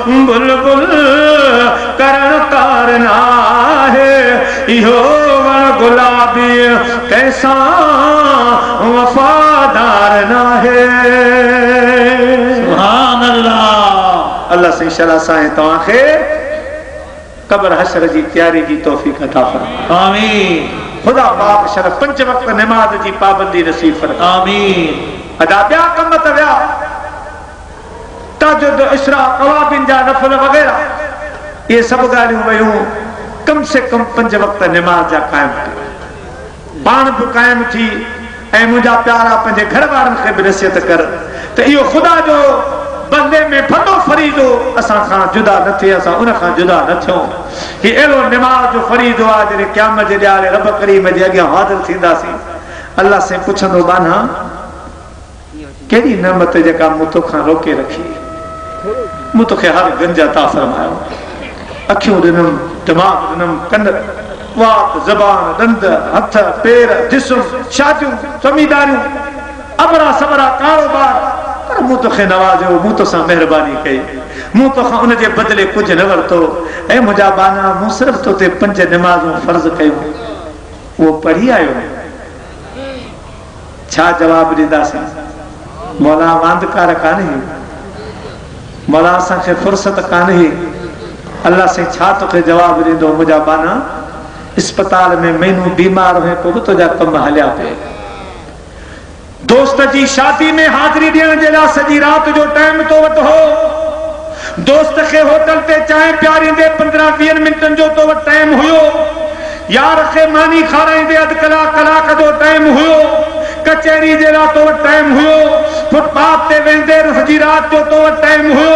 बुलबुल करण कारना है इहो वण गुलाबी कैसा वफादार ना है। सुभान अल्लाह। अल्लाह से इंशाअल्लाह साईं तव्हांखे कब्र हशर जी तैयारी जी तौफीक अता फरमाए। आमीन। खुदा पाक शरफ 5 वक्त नमाज जी पाबंदी नसीब फरमाए। आमीन। अदा ॿिया कम त विया तहज्जुद इशरा क़वाबिन जा नफ़ल वग़ैरह ये सब ॻाल्हियूं वयूं कम से कम 5 वक्त नमाज जा क़ाइम थी पाण बि क़ाइम थी ऐं मुंहिंजा प्यारा पंहिंजे घर वारनि खे बि नसीहत कर त इहो ख़ुदा जो बंदे में वॾो फरीज़ो असां खां जुदा न थिए असां उन खां जुदा न थियूं। ही अहिड़ो नमाज जो फरीज़ो आहे जॾहिं क़यामत जे ॾियारे रब करीम जे अॻियां हाज़िर थींदासीं अल्लाह से पुछंदो बाना कहिड़ी नेमत जेका मूं तोखां रोके रखी मूं तोखे हर गंज अता फरमायो अखियूं ॾिनमि दिमाग़ ॾिनमि कन वाक ज़बान दंद हथ पेर जिस्म शादियूं ज़मीदारियूं अबरा सबरा कारोबार पर मूं तोखे नवाज़ियो मूं तोसां महिरबानी कई मूं तोखां उन जे बदिले कुझु न वरितो ऐं मुंहिंजा बाना मूं सिर्फ़ु तो ते 5 नमाज़ूं फ़र्ज़ कयूं उहो पढ़ी आयो छा जवाबु ॾींदासीं? मौला वांदकार कान्हे मौला असांखे फुर्सत कान्हे अल्लाह से छा तोखे जवाबु ॾींदो? मुंहिंजा बाना अस्पताल में मैनू बीमार हुए पोइ बि तुंहिंजा कम हलिया पे दोस्त जी शादी में हाज़िरी ॾियण जे लाइ सॼी राति जो टाइम तो वटि हो दोस्त खे होटल ते चांहि पियारींदे 15-20 मिंटनि जो तो वटि टाइम हुयो यार खे मानी खाराईंदे अधु कलाक जो टाइम हुयो कचहरी जे लाइ तो वटि टाइम हुयो फुटपाथ ते वेंदे सॼी राति जो तो वटि टाइम हुयो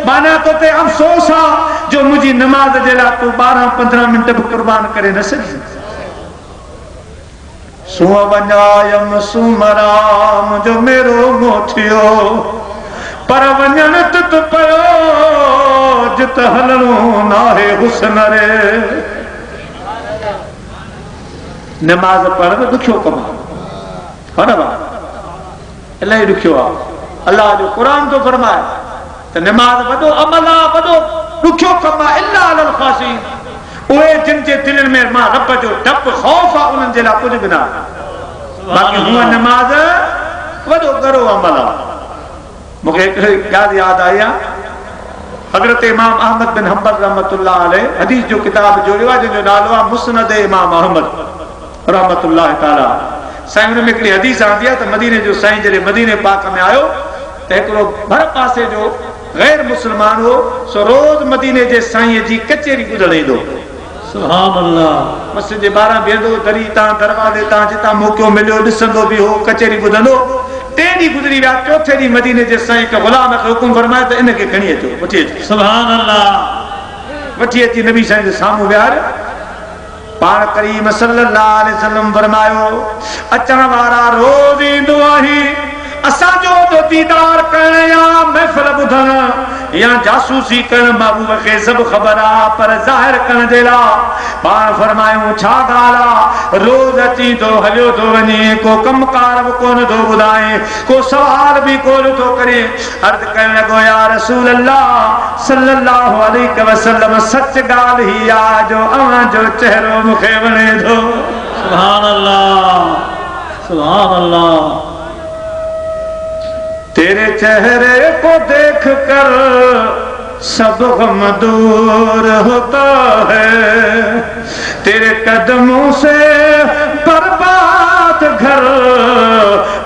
माना तो ते अफ़सोस आहे जो मुंहिंजी नमाज़ जे लाइ तूं 12-15 मिंट बि कुर्बान करे न सघी सूंहं वञायम सूमराम जो मेरो मोह थियो पर वञण तुत पियो जित हलणो नाहे हुस्न रे। नमाज़ पढ़णु ॾुखियो कमु आहे इलाही ॾुखियो आहे अल्लाह जो क़ुर तो फरमाए त नमाज़ वॾो अमल आहे वॾो ॾुखियो कमु आहे इल्ला अलल ख़ाशिईन उहे जिन जे दिलनि में मां रब जो डपु ख़ौफ़ आहे उन्हनि जे लाइ कुझु बि न आहे बाक़ी हूअ नमाज़ वॾो गरो अमल आहे। मूंखे हिकिड़ी ॻाल्हि यादि आई आहे हज़रत इमाम अहमद बिन हंबल रहमतुल्लाह अलैह हदीस जो किताब जोड़ियो आहे जंहिंजो नालो आहे मुस्नद इमाम अहमद रहमतुल्लाह ताला साईं हुन में हिकिड़ी हदीस आंदी आहे त मदीने जो साईं जॾहिं मदीने पाक में आयो त हिकिड़ो भर पासे जो गैर मुस्लमान हो सो रोज़ मदीने जे साईं जी कचहरी ॿुधण ईंदो सुभान अल्लाह मस्जिद जे ॿाहिरां बीहंदो दरी तां दरवाज़े तां जितां मौक़ो मिलियो ॾिसंदो बि हो कचहरी ॿुधंदो 3 ॾींहं गुज़री विया 4थे ॾींहुं मदीने जे साईं के ग़ुलाम खे हुकुम फरमाए त इनखे खणी अचो वठी अचो सुभान अल्लाह वठी अची नबी साईं जे साम्हूं विहार पाण करीम सल्लल्लाहु अलैहि वसल्लम फरमायो अचण वारा रोज़ ईंदो आहे असांजो तो दीदार करण या महफ़िल ॿुधण या जासूसी करण महबूब खे सभु ख़बर आहे पर ज़ाहिर करण जे लाइ पाण फरमायूं छा ॻाल्हि आहे रोज़ अची तो हलियो तो वञे को कमकार बि कोन थो ॿुधाए को सवाल बि कोन थो करे अर्ज़ करण लॻो या रसूल अल्लाह सल्लल्लाहु अलैहि वसल्लम सच ॻाल्हि ही आहे जो अव्हांजो चहिरो मूंखे वणे थो सुभान अल्लाह सुभान अल्लाह तेरे चेहरे को देख कर सब गम दूर होता है तेरे कदमों से बर्बाद घर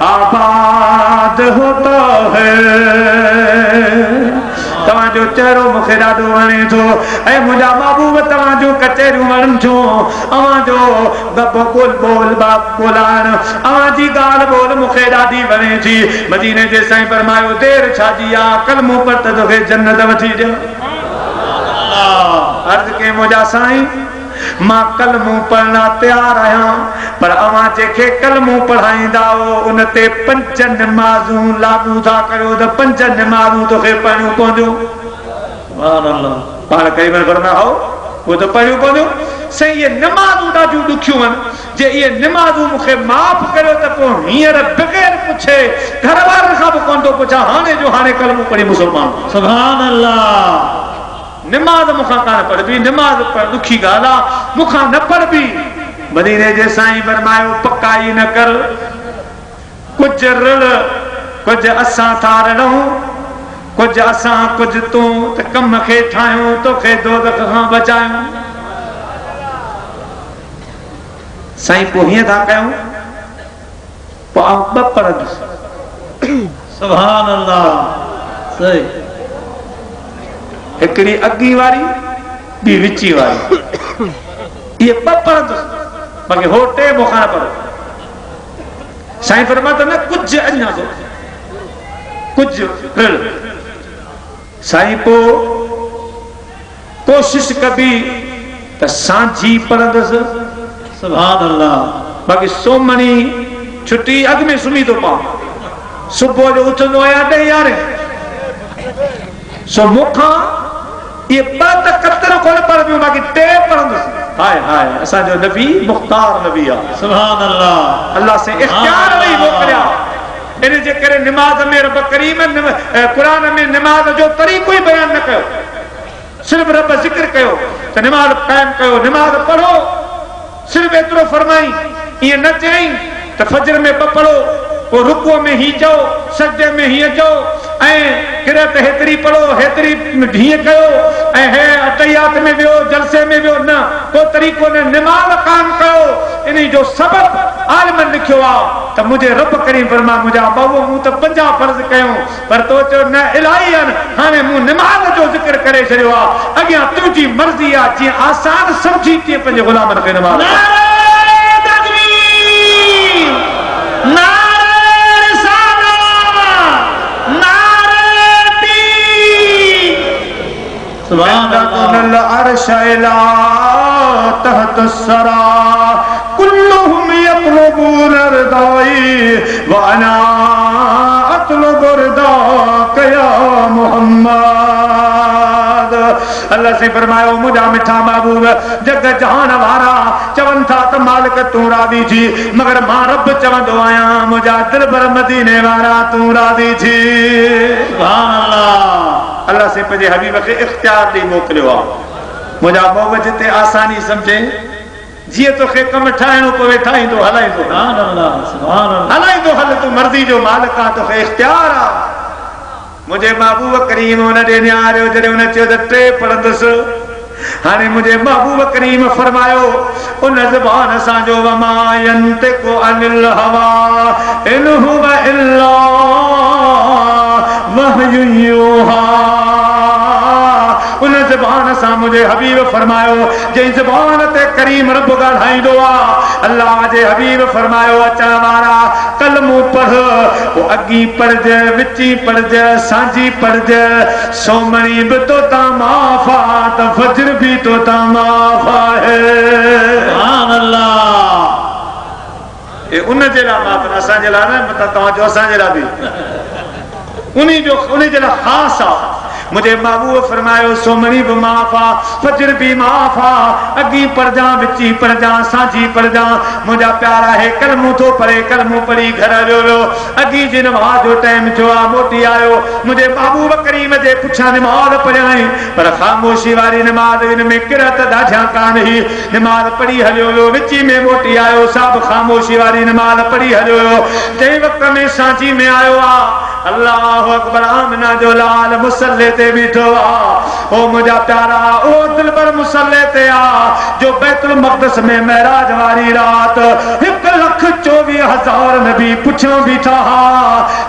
आबाद होता है तव्हांजो चेहरो मूंखे ॾाढो वणे थो ऐं मुंहिंजा महबूब तव्हांजो कचहरियूं वणनि थियूं अव्हांजो ॿोलाइण अव्हांजी ॻाल्हि ॿोल मूंखे ॾाढी वणे थी मदीने जे साईं फरमायो देरि छाजी आहे कलमो पर त तोखे जन्नत वठी ॾियो अर्ज़ कई मुंहिंजा साईं मां कलमो पढ़ण तैयार आहियां पर अव्हां जेके कलमो पढ़ाईंदा हो उन ते 5 नमाज़ूं लागू था करियो त 5 नमाज़ूं तोखे पढ़णियूं पवंदियूं सुभान अल्लाह पाण कई बार फरमायो वो तो पढ़ियो पवंदियूं साईं ये नमाज़ूं ॾाढियूं ॾुखियूं आहिनि जे इहे नमाज़ूं मूंखे माफ़ करियो त पोइ हींअर बग़ैर पुछे घर वारनि खां बि कोन थो पुछां हाणे जो हाणे कलमो पढ़ी मुस्लमान सुभान अल्लाह नमाज मुखां कान पढ़बी नमाज पढ़ दुखी ॻाल्हि आहे मुखां न पढ़बी मदीने जे साईं फरमायो पकाई न कर कुछ रड़ कुछ असां था रड़ूं कुछ असां कुछ तूं त कम खे ठाहियूं तोखे दोज़ख खां बचायूं साईं पोइ हीअं था कयूं पोइ आउं ॿ पढ़ंदुसि सुभान अल्लाह सही हिकिड़ी अॻी वारी ॿी विची वारी इहे ॿ पढ़ंदुसि बाक़ी हो टे मूंखां न पढ़ो साईं फरमातो न कुछ अञा थो कुछ रड़ साईं पोइ कोशिश कबी त सांझी पढ़ंदुसि सुभान अल्लाह बाक़ी सोमणी छुट्टी अॻ में सुम्ही थो पाऊं सुबुह जो उथंदो आहियां 10 यारहें सो मूंखां इहे ॿ त कतर कोन पढ़बियूं बाक़ी टे पढ़ंदुसि हाय हाय असांजो नबी मुख्तार नबी आहे सुभान अल्लाह अल्लाह से इख्तियार ॾेई मोकिलिया इन जे करे निमाज़ में रब करीम क़ुरान में निमाज़ जो तरीक़ो ई बयान न कयो सिर्फ़ रब ज़िक्र कयो त निमाज़ क़ाइम कयो निमाज़ पढ़ो सिर्फ़ एतिरो फरमाई ईअं न चई त फजर में ॿ पढ़ो पोइ रुकुअ में ही चओ सजदे में हीअं चओ ऐं किरत हेतिरी पढ़ो हेतिरी हीअं कयो ऐं हे अतहियात में वियो जलसे में वियो न को तरीक़ो न निमाज़ कान कयो इन जो सबब आलिमनि लिखियो आहे त मुंहिंजे रब करीम फरमा मुंहिंजा बाबू मूं त 50 फर्ज़ कयूं पर तो चयो न इलाही आहिनि हाणे मूं निमाज़ जो ज़िक्र करे छॾियो आहे अॻियां तुंहिंजी मर्ज़ी आहे जीअं आसान सम्झी तीअं पंहिंजे ग़ुलामनि खे निमाज़ العرش إلى تحت الثرى كلهم يطلبون رضاي وأنا أطلب رضاك يا محمد अल्लाह से फरमायो मुझा मिठा महबूब जग जहान वारा चवन था त मालिक तू राज़ी थी मगर मां रब चवंदो आहियां मुझा दिलबर मदीने वारा तू राज़ी थी सुभान अल्लाह अल्लाह से पंहिंजे हबीब खे इख्तियार ॾेई मोकिलियो आहे मुंहिंजा मोह जिते आसानी सम्झे जीअं तोखे कमु ठाहिणो पवे ठाहींदो हलाईंदो हलाईंदो हल तूं मर्ज़ी जो मालिक आहे तोखे इख्तियार आहे मुंहिंजे महबूब करीम हुन ॾे निहारियो जॾहिं हुन चयो त 3 पढ़ंदुसि हाणे मुंहिंजे महबूब करीम फरमायो उन ज़बान सां जो वमा यंतिकु अनिल हवा इन हुव इल्ला वहयु यूहा उन ज़बान सां मुंहिंजे हबीब फरमायो जंहिं ज़बान ते करीम रब ॻाल्हाईंदो आहे अल्लाह जे हबीब फरमायो अचण वारा कलमो पढ़ पोइ अॻी पढ़जे विची पढ़जे सांझी पढ़जे सोमणी बि तो तां माफ़ आहे त फजर बि तो तां माफ़ आहे सुभान अल्लाह ए उन जे लाइ माफ़ असांजे लाइ न मतिलबु तव्हांजो असांजे लाइ बि उन जे लाइ ख़ासि आहे मुझे महबूब फरमायो सोमणी भी माफ आ फजर भी माफ आ अगी पढ़जा विची पढ़जा सांझी पढ़जा मुझा प्यारा है कलमू तो पढ़े कलमू पढ़ी घर वियो अगी जी नमाज जो टाइम जो आ मोटी आयो मुझे महबूब करीम जे पुछा नमाज पढ़ाई पर खामोशी वाली नमाज इन में किरत दाझा कान ही नमाज पढ़ी हलियो विची में मोटी आयो सब खामोशी वाली नमाज पढ़ी हलियो जै वक्त में सांझी में आयो आ अल्लाह अकबर आमना जो लाल मुसल्ले ते बीठो आ ओ मुझा प्यारा ओ दिलबर मुसल्ले ते आ जो बैतुल मक़दस में महराज वाली रात 1,24,000 नबी पुछो बीठा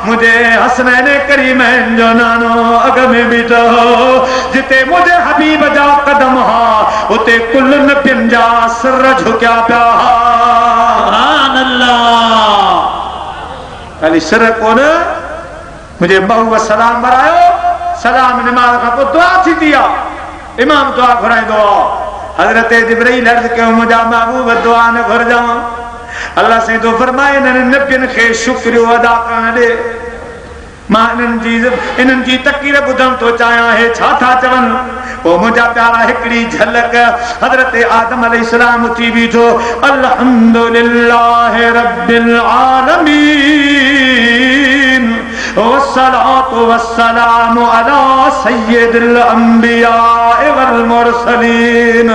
मुझे हसनैन करीमैन जो नानो अग में बीठो जिते मुझे हबीब जा कदम हा उते कुल नबियन जा सर झुकिया पिया सुभान अल्लाह खाली सर कोन मुझे महबूब सलाम बरायो सलाम नमाज का पोइ दुआ थी इमाम दुआ घुराईंदो हज़रत जिब्रील अर्ज़ कयो मुंहिंजा महबूब दुआ न घुरजां अल्लाह से तो फरमाए इन्हनि नबियनि खे शुक्रियो अदा करण ॾे मां इन्हनि जी तक़रीर ॿुधण थो चाहियां हे छा था चवनि पोइ मुंहिंजा प्यारा हिकिड़ी झलक हज़रत आदम अलैहिस्सलाम उथी बीठो अल्हम्दुलिल्लाह रब्बिल आलमीन वस्सलातु वस्सलामु अला सय्यिदिल अंबिया वल मुरसलीन।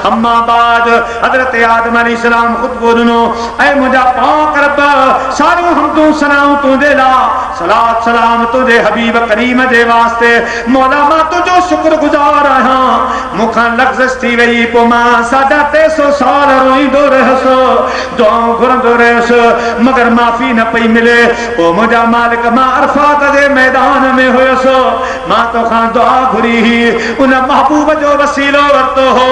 अम्मा बाद हजरत आदम अलैहिस्सलाम खुद बोलनो ऐ मुझा पाक रब सारू हमदू सलाम तुझे ला सलात सलाम तुझे हबीब करीम दे वास्ते मौला मां तुझो शुक्रगुजार आया मुखा लफ्ज़ थी वई पो मां 350 साल रोईंदो रहस दुआऊं घुरंदो रहस मगर माफी न पई मिले। ओ मुझा मालिक मां अरफात दे मैदान में हुयस मां तोखां दुआ घुरी उन महबूब जो वसीलो वरतो हो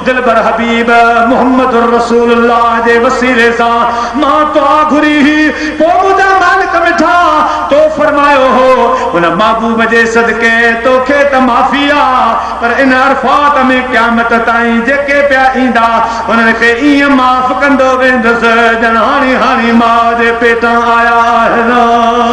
दिलबर हबीब मोहम्मद रसूलुल्लाह जे वसीले सा मां दुआ घुरी पो मुझा मालिक मिठा तो फरमायो हो उन महबूब जे सदके तोखे त माफिया पर इन अरफात में क़यामत ताईं जेके पिया ईंदा उन्हनि खे ईअं माफ़ कंदो वेंदुसि ॼण हाणी हाणी मां जे पेटां आया आहिनि।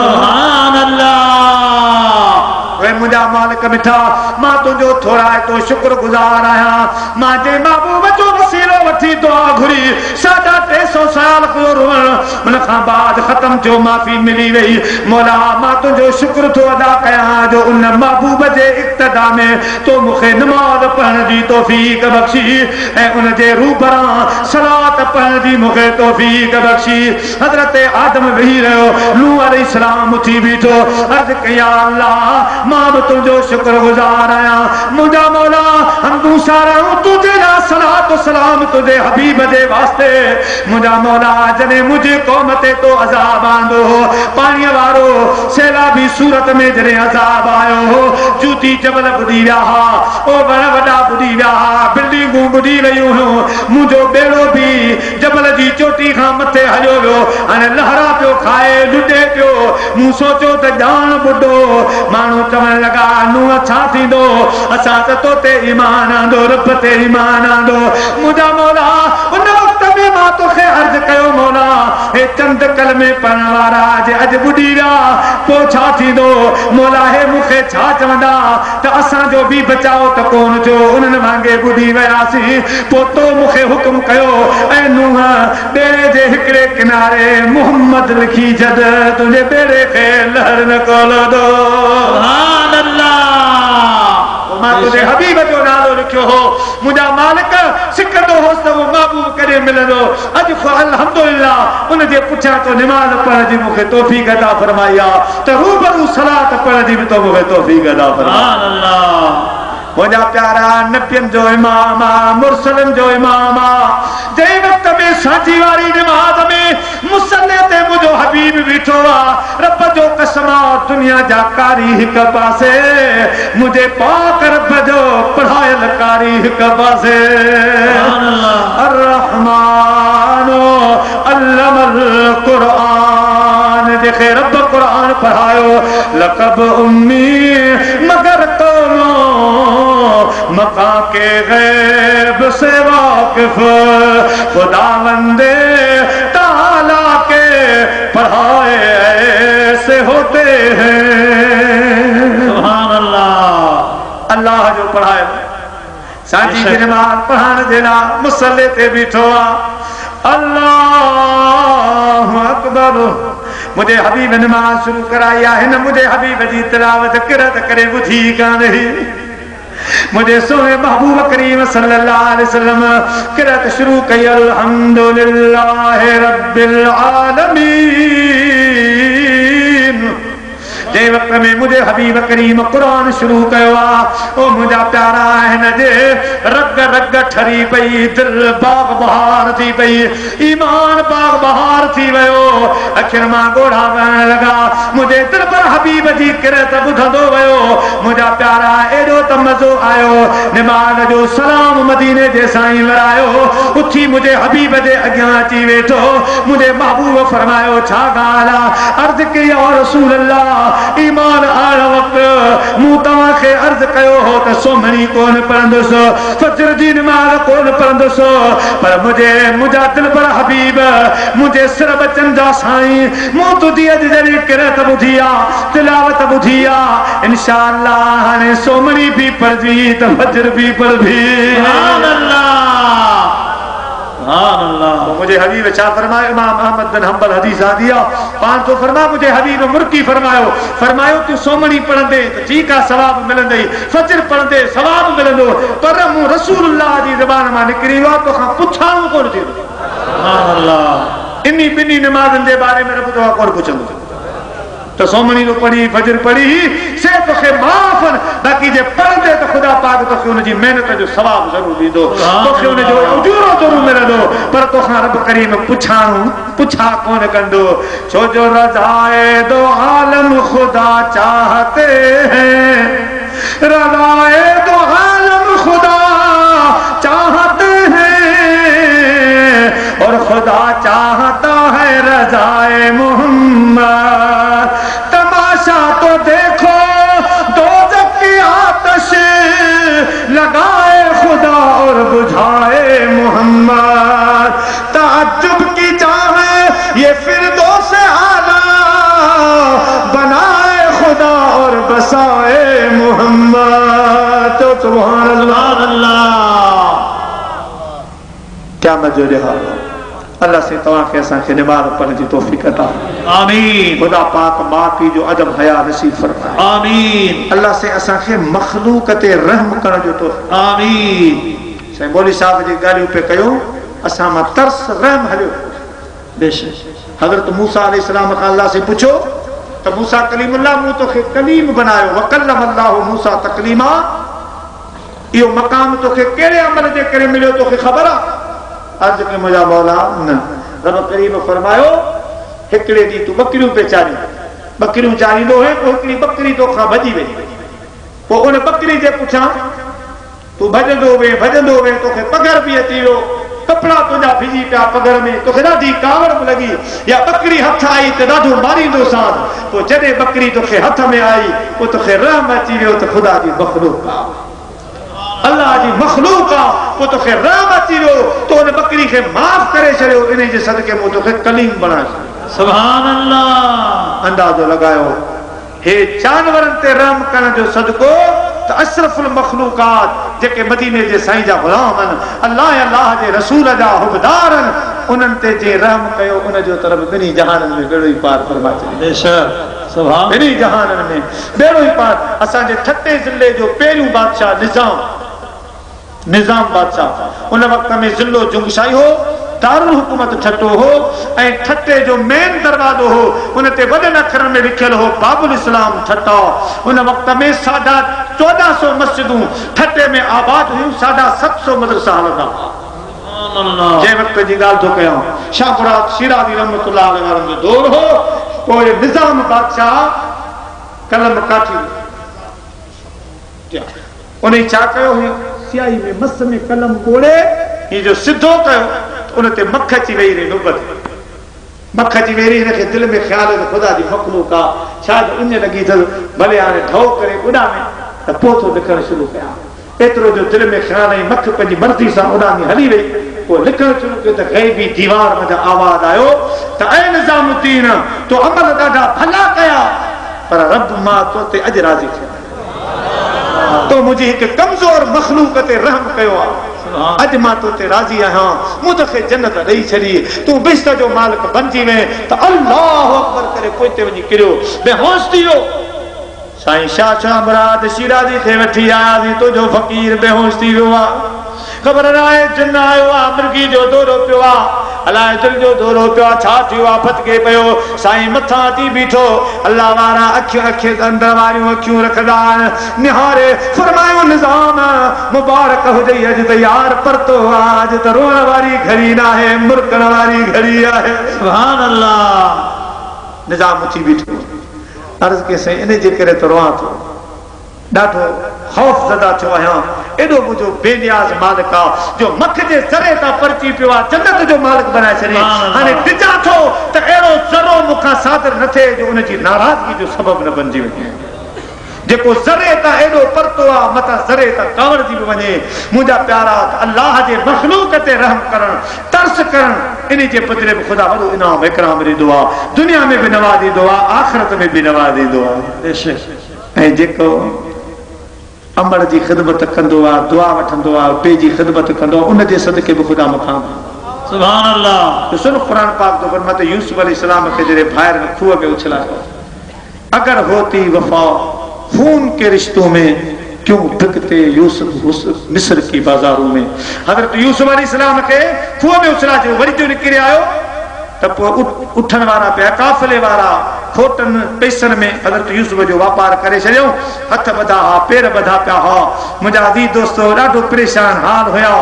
सुभान अल्लाह। वे मुझा मालिक मिठा मां तुझो थोड़ा तो शुक्रगुजार आया मां जे महबूब जो वसीलो वठी दुआ घुरी 350 साल को उन खां बाद खत्म जो माफी मिली वई। मौला मां तुझो शुक्र तो अदा कया जो उन महबूब जे इक्तदा में तो मुखे नमाज पढ़ने की तौफीक बख्शी ऐ उन जे रूबरा सलात पढ़ने की मुखे तौफीक बख्शी। हजरत आदम वही रहो नूह अलैहिस्सलाम उठी बीठो अर्ज कया अल्लाह मां भी तुझो शुक्रगुजार आया मुझा मौला हम दूसरा तुझे ना सलात सलाम तुझे हबीब दे वास्ते मुझा मौला जने मुझे कौम ते तो अजाब आंदो पानी वारो सैलाबी सूरत में जने अजाब आयो हो जूती जबल बुधी विया ओ बड़ा वडा बुधी विया बिल्डिंगूं बुधी वयूं मुझो बेड़ो भी जबल जी चोटी खां मथे हलियो वियो हाणे लहरा पियो खाए लुटे पियो मूं सोचो त जान बुढो माण्हू चवण लगा नूह छा थींदो असां त तो ते ईमान आंदो रब ते ईमान आंदो मुझा मौला उन वक्त में मां तोखे अर्ज कयो मौला हे चंद कलमे पढ़ण वारा जे अॼु ॿुधी विया पोइ छा थींदो मौला हे मूंखे छा चवंदा त असांजो बि बचाव त कोन थियो उन्हनि वांगे ॿुधी वियासीं पोइ तो मूंखे हुकुम कयो ऐं नूह ॿेड़े जे हिकिड़े किनारे मुहम्मद लिखी छॾ तुंहिंजे ॿेड़े खे लहर न कोलंदो। सुभान अल्लाह। मां तुझे हबीब जो नालो लिखियो हो मुझा मालिक सिकंदो होस त वो महबूब करे मिलंदो अज अल्हम्दुलिल्लाह उन जे पुछा तो नमाज पढ़ण जी मूंखे तौफीक अता फरमाई आ त रूबरू सलात पढ़ण जी भी तो मूंखे तौफीक अता फरमाई। सुभान अल्लाह। मुझा प्यारा नबियन जो इमाम मुरसलन जो इमाम जे वक्त में साझी वारी नमाज में मुसल्ले ते मुझो हबीब बीठो आ रब जो कसम दुनिया जा कारी हिक पासे मुझे पाक रब जो पढ़ायल कारी हिक पासे अर रहमान अल्लमल कुरान देखे रब कुरान पढ़ायो लक़ब उम्मी मगर तोलो मका के गैब से वाकिफ खुदावंदे ताला के पढ़ाए ऐसे होते हैं। सुभान अल्लाह। अल्लाह जो पढ़ाए साजी की नमाज पढ़ाने देना मुसल्ले ते बीठो अल्लाह अकबर मुझे हबीब नमाज शुरू कराई है न मुझे हबीब जी तिलावत किरत करे बुधी कान मुझे सोने महबूब करीम सल्लल्लाहु अलैहि वसल्लम किरत शुरू कई अल्हम्दुलिल्लाह रब्बिल आलमीन जे वक्त में मुझे हबीब करीम कुरान शुरू कयो ओ मुझा प्यारा है जे रग रग ठरी पई दिल बाग बहार थी पई ईमान बाग बहार थी वयो अखिर मां गोड़ा वहण लगा मुझे दिल पर हबीब जी किरत बुधंदो वयो मुझा प्यारा एडो त मजो आयो नमाज जो सलाम मदीने जे साईं वरायो उठी मुझे हबीब जे अॻियां अची वेठो मुझे महबूब फरमायो छा ॻाल्हि अर्ज कई या रसूल अल्लाह ईमान आण वक्त मूं तव्हांखे अर्ज कयो हो त सोमणी कोन पढ़ंदुसि फजर जी नमाज़ कोन पढ़ंदुसि पर मुंहिंजा दिल पर हबीब मुंहिंजे सिर बचन जा साईं मूं तुंहिंजी अॼु जहिड़ी किरत ॿुधी आहे तिलावत ॿुधी आहे इंशाअल्लाह हाणे सोमणी बि पढ़जी त फजर बि पढ़बी। सुभान अल्लाह। सुभान अल्लाह। मुझे हबीब छा फरमायो, इमाम अहमद बिन हंबल हदीस आंदी आहे, पाण तो फरमा मुझे हबीब मुर्की फरमायो तू सोमणी पढ़ंदे त ठीक आहे सवाब मिलंदई, फजर पढ़ंदे सवाब मिलंदो, पर मूं रसूलुल्लाह जी ज़बान मां निकिरी वियो तोखां पुछाणो कोन थींदो। सुभान अल्लाह। इन्हीं ॿिन्ही नमाज़नि जे बारे में रब तोखां कोन पुछंदो। तो सोमणी तो पढ़ी फजर पढ़ी से तोखे माफ़, बाक़ी जे पढ़ंदे तो खुदा पाक तोखे उनजी मेहनत जो सवाब ज़रूर ॾींदो, तोखे उनजो उजूरो ज़रूर मिलंदो, पर तोखां रब करीम पुछा कोन कंदो। छो जो रज़ाए दो आलम खुदा चाहते हैं, रज़ाए दो आलम खुदा चाहते हैं, और खुदा चाहता है रज़ाए मोहम्मद। तमाशा तो देखो दोज़ख की आतिश, लगाए खुदा और बुझाए मोहम्मद। ताज्जुब की चाहे ये फिरदौस आला, बनाए खुदा और बसाए मोहम्मद। तो सुभान अल्लाह। क्या मजो रहा। अल्लाह से तवा के असा के नमाज पढ़ने की तौफीक अता आमीन। खुदा पाक मां पी जो अदब हया नसीब फरमाए आमीन। अल्लाह से असा के मखलूक ते रहम करण जो तो आमीन। से मौली साहब जी गाड़ी पे कयो असा मा तरस रहम हलियो। बेशक हजरत मूसा अलैहिस्सलाम का अल्लाह से पूछो तो मूसा कलीमुल्लाह मु तो के कलीम बनायो, वकल्लम अल्लाह मूसा तकलीमा। यो मकाम तो के केड़े अमल जे करे मिलियो तो के खबर आ? अर्ज के मुझा मौला न। रब करीम फरमायो हिकड़े दी तू बकरियों पे चारी, बकरियों चारी दो है तो हिकड़ी बकरी तो खा भजी वई, वो उन बकरी जे पुछा तू भजंदो वे तो के पगर भी अची वियो, कपड़ा तुझा भिजी पिया पगर में, तो ॾाढी कावड़ बि लगी, या बकरी हथ आई तो ॾाढो मारींदो सां, पोइ जॾहिं बकरी तोखे हथ में आई पोइ तोखे रहम अची वियो त ख़ुदा जी मखलूक आहे, अल्लाह जी मखलूक आहे, पोइ तोखे रहम अची वियो तो उन बकरी खे माफ़ करे छॾियो, इन जे सदके मूं तोखे कलीम बणाए छॾियो। सुभान अल्लाह। अंदाज़ो लगायो हे जानवरनि ते रहम करण जो सदको त अशरफुल मखलूकात जेके मदीने जे साईं जा गुलाम आहिनि, अल्लाह जे रसूल जा हुबदार आहिनि, उन्हनि ते जे रहम कयो उन जो तरफ़ ॿिन्ही जहाननि में बेड़ो ई पार फरमाए छॾियो। बेशक सुभान। ॿिन्ही जहाननि में बेड़ो ई पार। असांजे ठटे ज़िले जो पहिरियों बादशाह निज़ाम बादशाह, उन वक़्त में ज़िलो जुंगशाई हो, दारुल हुकूमत ठटो हो, ऐं ठटे जो मेन दरवाज़ो हो उन ते वॾनि अखरनि में लिखियल हो बाबुल इस्लाम ठटा। उन वक़्त में 1450 मस्जिदूं ठटे में आबाद हुयूं, 750 मदरसा हलंदा। जंहिं वक़्त जी ॻाल्हि थो कयां, शाहपुरात शिराज़ी रहमतुल्लाह अलैहि वारनि जो दौर हो। पोइ निज़ाम बादशाह कलम काठी, उन छा कयो, स्याही में मस में कलम कोड़े ही जो सिद्धो कयो, उन ते मख अची वेही रही, नौबत मख अची वेही रही। हिनखे दिलि में ख़्याल त ख़ुदा जी मखलूक आहे, शायदि उन लॻी अथसि भले हाणे ढो करे उॾामे त पोइ थो लिखणु शुरू कयां। एतिरो जो दिलि में ख़्याल ऐं मख पंहिंजी मर्ज़ी सां उॾामी हली वई। पोइ लिखणु शुरू कयो त ग़ैबी दीवार में आवाज़ आयो त ऐं निज़ामुद्दीन तो अमल ॾाढा भला कया, पर रब मां तो ते अॼु राज़ी थियो, तो मुझे हिकु कमज़ोर मखलूक ते रहम कयो आहे, अॼु मां तो ते राज़ी आहियां, मूं तोखे जन्नत ॾेई छॾी, तूं बिश्त जो मालिक बणिजी वएं त अल्लाहु अकबर करे पोइ ते वञी किरियो, बेहोश थी वियो। साईं शाह मुराद शिराज़ी खे वठी आयासीं, तुंहिंजो फ़क़ीर बेहोश थी वियो आहे, ख़बर न आहे जिन आयो आहे, मिर्गी जो दौरो पियो आहे, अलाए दिलि जो दौरो पियो आहे, छा थियो आहे, फतके पियो। साईं मथां अची बीठो, अल्लाह वारा अखियूं अंदर वारियूं अखियूं रखंदा आहिनि, निहारे फरमायो निज़ाम मुबारक हुजे अॼु त यार परतो आहे, अॼु त रोअण वारी घड़ी न आहे, मुरकण वारी घड़ी आहे। सुभान अल्लाह। निज़ाम उथी बीठो, अर्ज़ के साईं इन जे करे त रोआं थो, ॾाढो ख़ौफ़ ज़दा थियो आहियां, एॾो मुंहिंजो बेनियाज़ मालिक आहे जो मख जे ज़रे तां परची पियो आहे, जन्नत जो मालिक बनाए छॾे, हाणे ॾिजां थो त अहिड़ो ज़रो मूंखां सादर न थिए जो उनजी नाराज़गी जो सबबु न बणिजी वञे। जेको ज़रे तां एॾो परतो आहे, मथां ज़रे तां कावड़जी बि वञे। मुंहिंजा प्यारा अल्लाह जे मख़लूक ते रहम करणु, तरस करणु, इन जे बदिले में ख़ुदा वॾो इनाम इकराम ॾींदो आहे, दुनिया में बि नवाज़ींदो आहे, आख़िरत में बि नवाज़ींदो आहे। ऐं जेको अमल जी ख़िदमत कंदो आहे, दुआ वठंदो आहे, ॿिए जी ख़िदमत कंदो आहे, उन जे सदके बि ख़ुदा मखां सुभान अल्लाह। तो सुनो कुरान पाक तो फरमाते यूसुफ अलैहिस्सलाम के जरे बाहर में खूह में उछला, अगर होती वफा खून के रिश्तों में क्यों बिकते यूसुफ मिस्र की बाजारों में। हजरत यूसुफ अलैहिस्सलाम के खूह में उछला जो वरी जो निकरे आयो तब उठन वारा पे काफिले वारा खोटन पैसन में हजरत यूसुफ जो व्यापार करे छो, हथ बधा हा पैर बधा पिया हा। मुंहिंजा अज़ीज़ दोस्तो ॾाढो परेशान हाल हुया।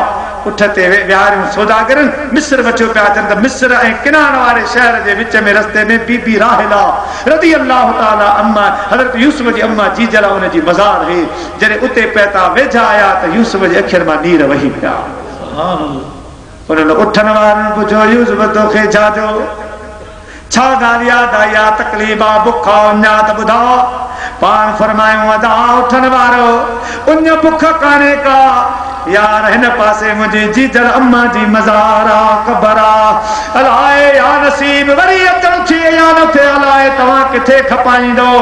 उठते विहारियूं सौदागरनि मिस्र बचो पिया अचनि त मिस्र ऐं किनान वारे शहर जे विच में रस्ते में बीबी राहिला रज़ी अल्लाह ताला अम्मा हज़रत यूसुफ जी अम्मा जीजल उन जी मज़ार हुई। जॾहिं उते पहुता वेझा आया त यूसुफ जे अखियुनि मां नीर वही पिया। उन्हनि उठण वारनि पुछो यूसुफ तोखे छा थियो, छा ॻाल्हि यादि आई आहे, तकलीफ़ आहे, बुख आहे, अञा त ॿुधाओ। पाण फरमायूं अदा उठण वारो उन बुख कान्हे का यार, हिन पासे मुझे जीजल अम्मा जी मज़ार आ क़बर आ। अलाए या नसीब वरी अचण थी या न थे, अलाए तव्हां किथे खपाईंदो,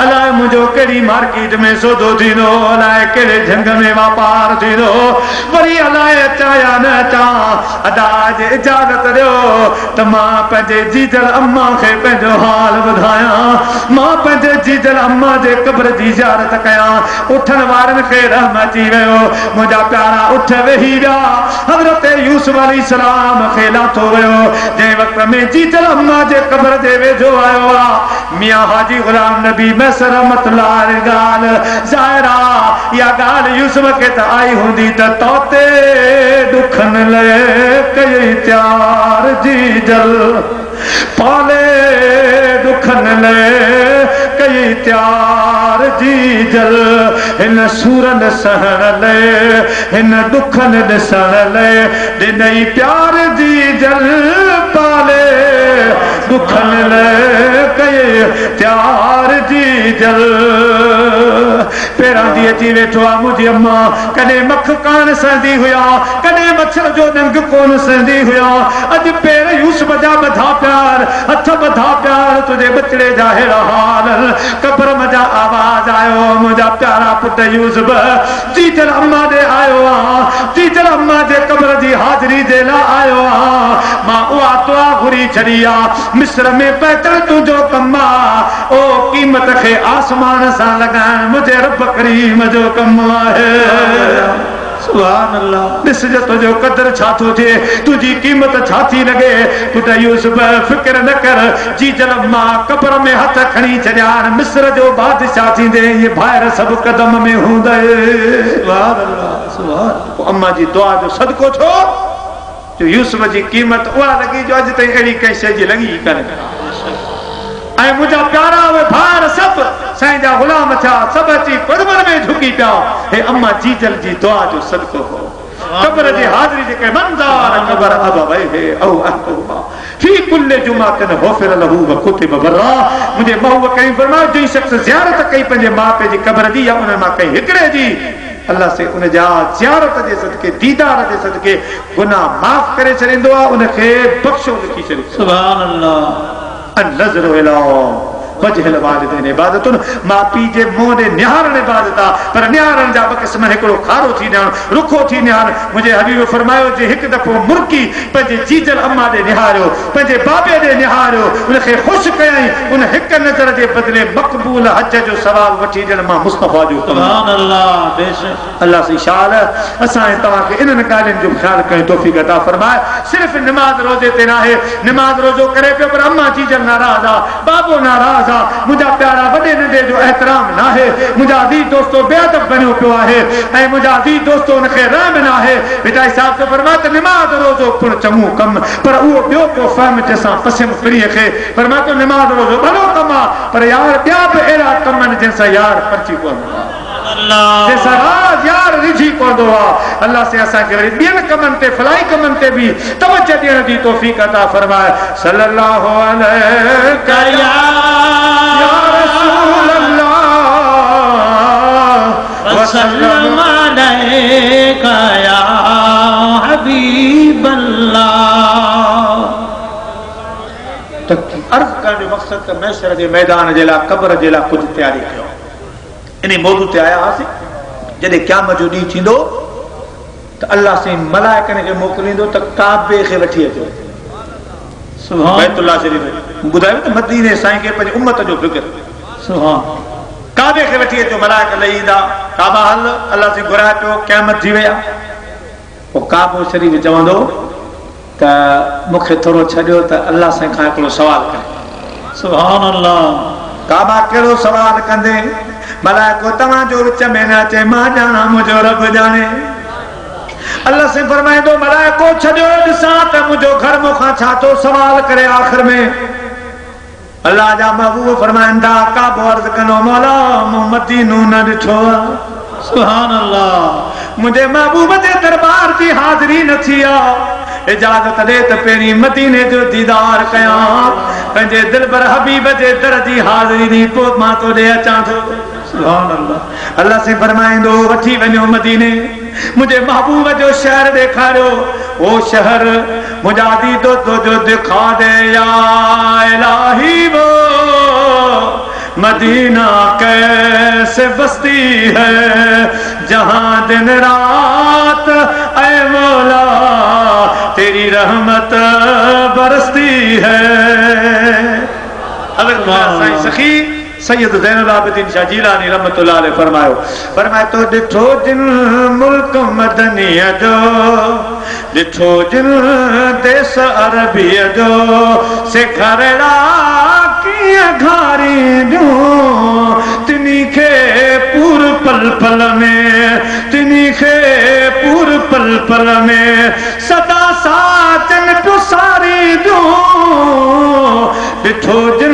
अलाए मुंहिंजो कहिड़ी मार्केट में सौदो थींदो, अलाए कहिड़े झंग में वापार थींदो, वरी अलाए अचां या न अचां। अदा जे इजाज़त ॾियो त मां पंहिंजे जीजल अम्मा खे पंहिंजो हाल ॿुधायां, मां पंहिंजे जीजल अम्मा जे क़ब्र जी ज़ियारत कयां। उठण वारनि खे रहम अची वियो। मुंहिंजा उठ वेही विया। हज़रत यूसुफ अलैहिस्सलाम खे लाथो वियो। जंहिं वक़्त में जीजल अम्मा जे क़ब्र जे वेझो आयो आहे मियां हाजी गुलाम नबी मैसर रहमतुल्लाह अलैहि ॻाल्हि ज़ाहिरा, इहा ॻाल्हि यूसुफ खे त आई हूंदी त तोते ॾुखनि लाइ कई त्यार जीजल पाले ॾुखनि लाइ कई त्यार जीजल, हिन सूरन सहण लाइ हिन ॾुखनि ॾिसण लाइ ॾिनई प्यार जीजल पाले ॾुखनि लाइ कई त्यार जीजल। पहिरां दी अची वेठो आहे मुंहिंजी अम्मा, कॾहिं मख कान सहंदी हुया, कॾहिं मच्छर जो नंग कोन सहंदी हुया। अॼु पेर यूसुफ जा ॿधा प्यार, हथ ॿधा प्यार, तुंहिंजे बचड़े जा अहिड़ा हाल। क़ब्र मजा आवाज़ आयो, मुंहिंजा प्यारा पुट यूसुफ जीजल अम्मा ॾे आयो आहे, जीजल अम्मा जे क़ब्र जी हाज़िरी जे लाइ आयो आहे। मां उहा दुआ घुरी छॾी आहे, मिस्र में पहुचण तुंहिंजो कमु आहे, ओ क़ीमत खे आसमान सां लॻाइण मुंहिंजे रब करीम जो कमु आहे। सुभान अल्लाह। ॾिसजो तुंहिंजो क़दर छा थो थिए, तुंहिंजी क़ीमत छा थी लॻे। पुट यूसुफ फ़िक्र न कर, जीजल अम्मा क़ब्र में हथ खणी छॾिया, मिस्र जो बादशाह थींदे इहे ॿाहिरि सभु कदम में हूंदे। सुभान अल्लाह सुभान। अम्मा जी दुआ जो सदको छो जो यूसुफ जी क़ीमत उहा लॻी जो अॼु ताईं अहिड़ी कंहिं शइ जी लॻी कान्हे। ऐं मुंहिंजा प्यारा उहे ॿार सभु साईं जा ग़ुलाम थिया, सभु अची क़दमनि में झुकी पिया। हे अम्मा जीजल जी दुआ जो सदको हो। क़ब्र जी हाज़िरी जेके मंज़ार क़ब्र अब वई हे औ अहतुमा फी कुल्ले जुमातिन गफ़िर लहू व कुतिब बर्रा। मुंहिंजे महबूब करीम फरमायो जो शख़्स ज़ियारत कई पंहिंजे माउ पीउ जी क़ब्र जी या उन मां कई हिकिड़े जी, अल्लाह से उन जा ज़ियारत जे सदके दीदार जे सदके गुनाह माफ़ करे छॾींदो आहे, उनखे बख़्शो लिखी छॾींदो। सुभान अल्लाह। नज़र वजहल वालिदैन इबादतुन, माउ पीउ जे मुंहं ॾे निहारण इबादत आहे, पर निहारण जा ॿ क़िस्म, हिकिड़ो खारो थी निहारण, रुखो थी निहारण। मुंहिंजे हबीब फरमायो जे हिकु दफ़ो मुर्की पंहिंजे जीजल अम्मा ॾे निहारियो, पंहिंजे बाबे ॾे निहारियो, उनखे ख़ुशि कयईं, उन हिकु नज़र जे बदिले मक़बूल हज जो सवाब वठी ॾियण मां मुस्तफ़ा जो कमु। सुभान अल्लाह। बेशक अल्लाह से शाल असां तव्हांखे इन्हनि ॻाल्हियुनि जो ख़्यालु कयूं, तौफ़ीक़ अता फरमाए। सिर्फ़ निमाज़ रोज़े ते न आहे, निमाज़ रोज़ो करे पियो पर अम्मा जीजल नाराज़ आहे, बाबो नाराज़, मुंहिंजा प्यारा वॾे नंढे जो एहतराम न आहे, मुंहिंजा अज़ीज़ दोस्तो बेअदब बणियो पियो आहे, ऐं मुंहिंजा अज़ीज़ दोस्तो उनखे रहम न आहे। बेटा साहिब जो फरमाए त निमाज़ रोज़ो पिणु चङो कमु, पर उहो ॿियो को फहम जंहिंसां पसिम फिरीअ खे फरमाए थो निमाज़ रोज़ो भलो कमु आहे, पर यार ॿिया बि अहिड़ा कम आहिनि जंहिंसां यार परची पवंदो आहे, जंहिंसां राज़ यार रिझी पवंदो आहे। अल्लाह से असांखे वरी ॿियनि कमनि ते फलाई कमनि ते बि तवजो ॾियण जी तौफ़ीक़ अता फरमाए। सल्लल्लाहु अलैहि या रसूल अल्लाह वसल्लम अलैका या हबीब अल्लाह। अर्ज़ करण जो मक़सद त महशर जे मैदान जे लाइ क़ब्र जे लाइ कुझु तयारी कयो। इन मौजू ते आया हुआसीं, जॾहिं क़यामत जो ॾींहुं थींदो त तो अल्लाह से मलाइकनि खे मोकिलींदो त काबे खे वठी अचो सुभान बैतुल्लाह शरीफ ॿुधायो त मदीने साईं खे पंहिंजी उम्मत जो फिक्र सुभान काबे खे वठी अचो मलाइक लही ईंदा काबा हल अल्लाह से घुराए पियो क़यामत थी विया पोइ काबो शरीफ चवंदो त मूंखे थोरो छॾियो त अल्लाह साईं खां हिकिड़ो सुवाल करे सुभान अल्लाह काबा कहिड़ो सुवाल कंदे मलाइको तव्हांजो विच में न अचे मां ॼाणा मुंहिंजो रब ॼाणे अल्लाह से फरमाईंदो मलाइको छॾियो ॾिसां त मुंहिंजो घर मूंखां छा थो सुवाल करे आख़िर में अल्लाह जा महबूब फरमाईंदा काबो अर्ज़ कंदो मौला मूं मदीनो न ॾिठो आहे सुभान अल्लाह मुझे महबूब जे दरबार की हाज़िरी न थी आहे इजाज़त दे त पहिरीं मदीने जो दीदार कयां पंहिंजे दिलबर हबीब जे दर जी हाज़िरी दी पोइ मां तोॾे अचां थो सुभान अल्लाह अल्लाह से फरमाईंदो वठी वञो मदीने मुझे महबूब जो शहर ॾेखारियो वो शहर मुझा दीदो तुझो दिखा दे या इलाही वो मदीना कैसे बसती है जहां दिन रात ऐ मौला तेरी रहमत बरसती है हज़रत साईं सखी सैयद ज़ैनुल आबिदीन शाह जीलानी रहमतुल्लाह अलैह फरमायो तो ॾिठो जिन मुल्क मदनीअ जो ॾिठो जिन देश अरबीअ जो सेखारड़ा कीअं घारींदियूं तिनी खे पूर पल पल में तिनी खे पूर पल पल में सदा साचन पुसारींदियूं ॾिठो जिन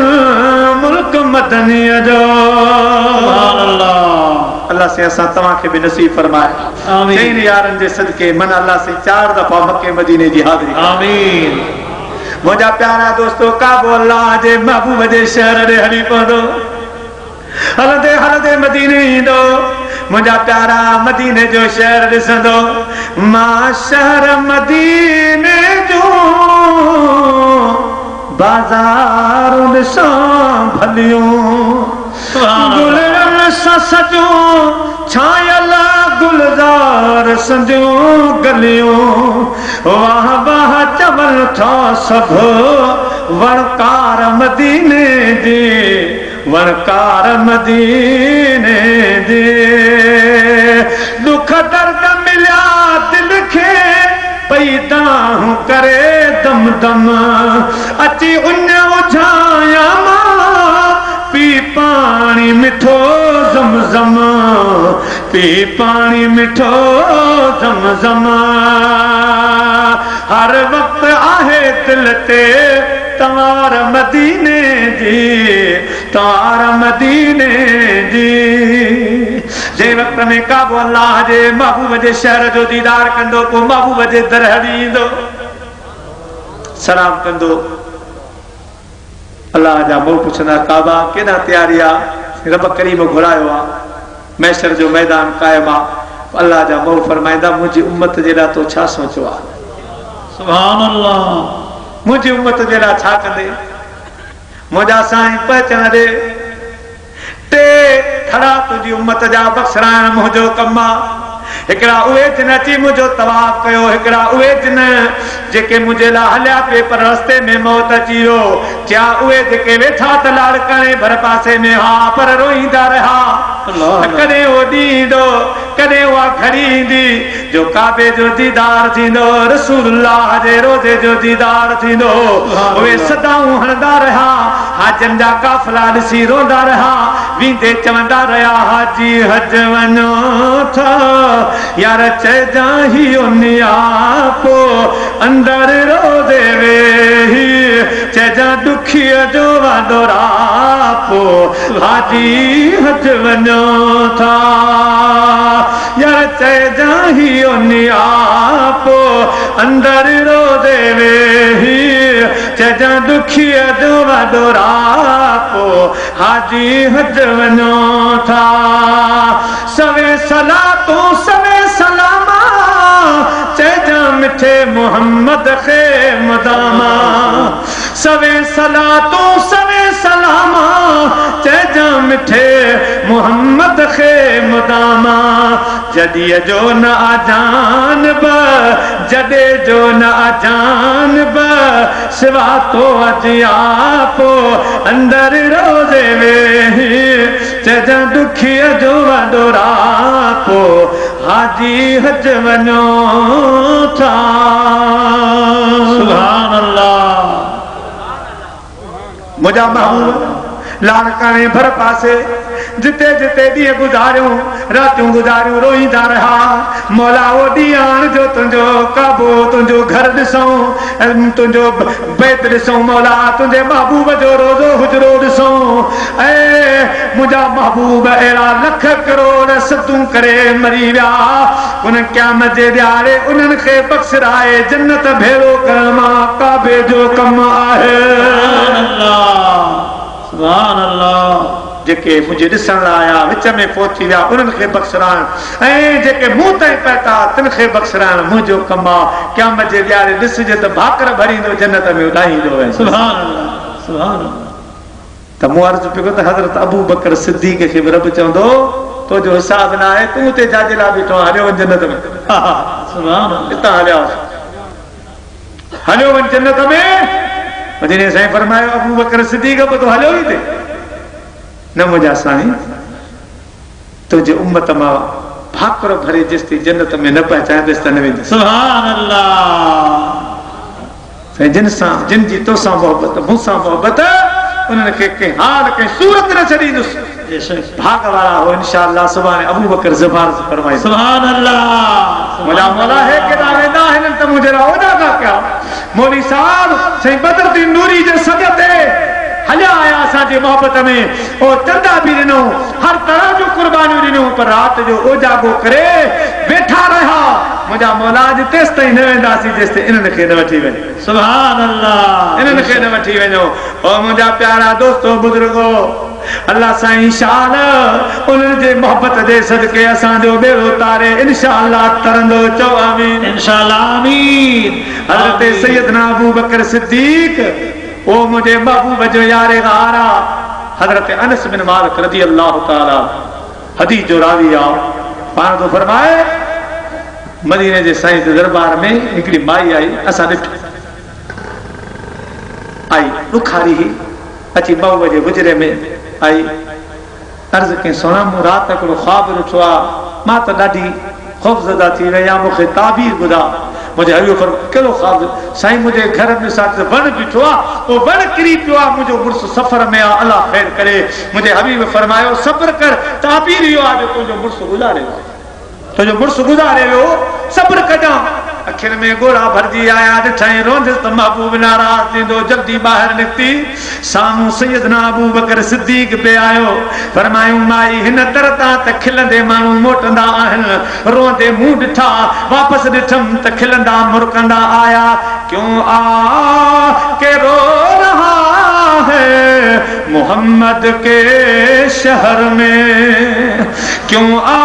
मुल्क मदनीअ जो सुभान अल्लाह अल्लाह से असां तव्हांखे बि नसीब फरमाए आमीन चईन यारनि जे सदके मन अल्लाह से 4 दफ़ा मके मदीने जी हाज़िरी आमीन मुंहिंजा प्यारा दोस्तो काबो अल्लाह जे महबूब जे शहर ॾे हली पवंदो हलंदे हलंदे मदीने ईंदो मुंहिंजा प्यारा मदीने जो शहर ॾिसंदो मां शहर मदीने जो बाज़ार ॾिसां भलियूं गुलनि सां सजो छायल गुलज़ार संदियूं गलियूं वाह वाह चवनि था सभु वणकार मदीने जी वणकार मदीने जी दुख दर्द मिलिया दिल खे पैदाहूं करे दम दम अची उन उझाया मां पी पानी मिठो ज़म ज़म पी पानी मिठो ज़म ज़म हर वक्त आहे दिल ते तवार मदीने जी तवार मदीने जी जे वक्त में काबो अल्लाह जे महबूब जे शहर जो दीदार कंदो पोइ महबूब जे दर हली ईंदो सलाम कंदो अल्लाह जा मुंहुं पुछंदा काबा केॾा तयारी आहे रब करीम घुरायो आहे मैशर जो मैदान क़ाइम आहे अल्लाह जा मुंहुं फरमाईंदा मुंहिंजी उम्मत जे लाइ तो छा सोचियो आहे सुभान अल्लाह मुंहिंजी उम्मत जे लाइ छा कंदे मुंहिंजा साईं पहचान ॾे टे खड़ा तुंहिंजी उम्मत जा बख़्शराइण मुंहिंजो कमु आहे हिकिड़ा उहे जिन अची मुंहिंजो तवाफ़ कयो हिकिड़ा उहे जिन जेके मुंहिंजे लाइ हलिया पिए पर रस्ते में मौत अची वियो क्या उहे जेके वेठा त लाड़काणे भर पासे में हा पर रोईंदा रहा कॾहिं उहो ॾींदो कॾहिं उहा घड़ी ईंदी जो काबे जो दीदार थींदो रसूलुल्लाह जे रोज़े जो दीदार थींदो उहे सदाऊं हणंदा रहा हाजन जा काफ़िला ॾिसी रोंदा रहा वींदे चवंदा रहिया हाजी हज वञो था यार चइजांइ उनिया पो अंदर रोज़े वेही चइजां दुखीअ जो वादो रापो हाजी हज वञो था यार चइजांइ उनिया पो अंदर रोज़े वेही चइजां दुखीअ जो वादो रापो हाजी हज वञो था सवे सलातो सवे सलामा चइजां मिठे मोहम्मद खे मदामा सवे सलातो सवे सलामा चइजां जा मिठे मोहम्मद खे मुदामा जॾी जो न आजान जॾे जो न आजान सिवा तो अजिया पो अंदर रोज़े वेही चजा दुखीअ जो वॾो रापो हाजी हज वञो था सुभान अल्लाह मुझा महबूब लाड़काने भर पासे जिते जिते ॾींहं गुज़ारियूं रातियूं गुज़ारियूं रोईंदा रहा मौला वो ॾींहं जो तुंहिंजो काबो तुंहिंजो घर ॾिसूं तुंहिंजो बैत ॾिसूं मौला तुंहिंजे महबूब जो रोज़ो हुजरो ॾिसूं ऐं मुंहिंजा महबूब अहिड़ा लख करोड़ सतूं करे मरी विया उन क़यामत जे ॾियारे उन्हनि खे बख़्शराए जन्नत भेड़ो करण मां काबे जो कमु आहे सुभान अल्लाह जेके मुझे ॾिसण लाइ आया विच में पहुची विया उन्हनि खे बख़्शराइण ऐं जेके मूं ताईं पहुता तिन खे बख़्शराइण मुंहिंजो कमु आहे क़यामत जे ॾियारे ॾिसजे त भाकर भरींदो जन्नत में उॾाईंदो सुभान अल्लाह सुभान अल्लाह त मूं अर्ज़ु पियो त हज़रत अबू बकर सिद्दीक़ खे बि रब चवंदो तो जो हिसाब न आहे तूं ते छाजे लाइ बीठो हलियो वञ जन्नत में सुभान अल्लाह हितां हलियो वञ जन्नत में मदीने साईं फरमायो अबू बकर सिद्दीक़ बि तो हलियो ई ते न मुंहिंजा साईं तुंहिंजे उम्मत मां भाकुर भरे जेसिताईं जन्नत में न पहुचाईंदुसि त न वेंदुसि सुभान अल्लाह साईं जिन जी तोसां मोहबत मूंसां मोहबत उन्हनि खे कंहिं हाल कंहिं सूरत न छॾींदुसि भाग वारा हो इंशाअल्लाह सुभाणे अबू बकर ज़फ़ार फरमाए सुभान अल्लाह मुंहिंजा मौला हे केॾा वेंदा आहिनि त मुंहिंजे लाइ ओॾा का कया मौली साहब साईं बदरुद्दीन नूरी जे सॾ ते हलिया आया असांजी मोहबत में ओ चंदा बि ॾिनो हर तरह जूं कुर्बानियूं ॾिनूं पर राति जो ओजागो करे वेठा रहिया मुंहिंजा मौला अॼु तेसि ताईं न वेंदासीं जेसि ताईं इन्हनि खे न वठी वञे सुभान अल्लाह इन्हनि खे न वठी वञो ओ मुंहिंजा प्यारा दोस्तो बुज़ुर्गो अल्लाह साईं शान उन्हनि जे मोहबत जे सदके असांजो बेड़ो तारे इंशाअल्लाह तरंदो चओ आमीन इंशाअल्लाह आमीन हज़रत सैयदना अबू बकर सिद्दीक़ ओ मुझे महबूब जो यारे गारा हज़रत अनस बिन मालिक रज़ी अल्लाह ताला हदीस जो रावी आ पाण तो फरमाए मदीने जे साईं जे दरबार में हिकड़ी माई आई असां ॾिठी आई ॾुखारी ही अची बहू जे गुजरे में आई अर्ज़ कई सोना मूं राति हिकिड़ो ख्वाब ॾिठो आहे मां त ॾाढी ख़ौफ़ज़दा थी वई आहियां मूंखे ताबीर ॿुधा मुझे हरियो पर कहिड़ो ख्वाब साईं मुंहिंजे घर में साथ वण बीठो आहे उहो वण किरी पियो आहे मुंहिंजो मुड़ुसु सफ़र में आहे अलाह ख़ैर करे मुंहिंजे हबीब फरमायो सब्र कर ताबीर इहो आहे जो तुंहिंजो मुड़ुसु गुज़ारे वियो तुंहिंजो मुड़ुसु गुज़ारे वियो सब्र कजां अखियुनि में ॻोढ़ा भरिजी आया ॾिठई रोंदसि त महबूब नाराज़ थींदो जल्दी ॿाहिरि निकिती साम्हूं सैयदना अबू बकर सिद्दीक़ पे आयो फरमायूं माई हिन तरह तां त खिलंदे माण्हू मोटंदा आहिनि रोंदे मुंहुं ॾिठा वापसि ॾिठमि त खिलंदा मुरकंदा आया क्यों आ के रो रहा है मोहम्मद के शहर में क्यों आ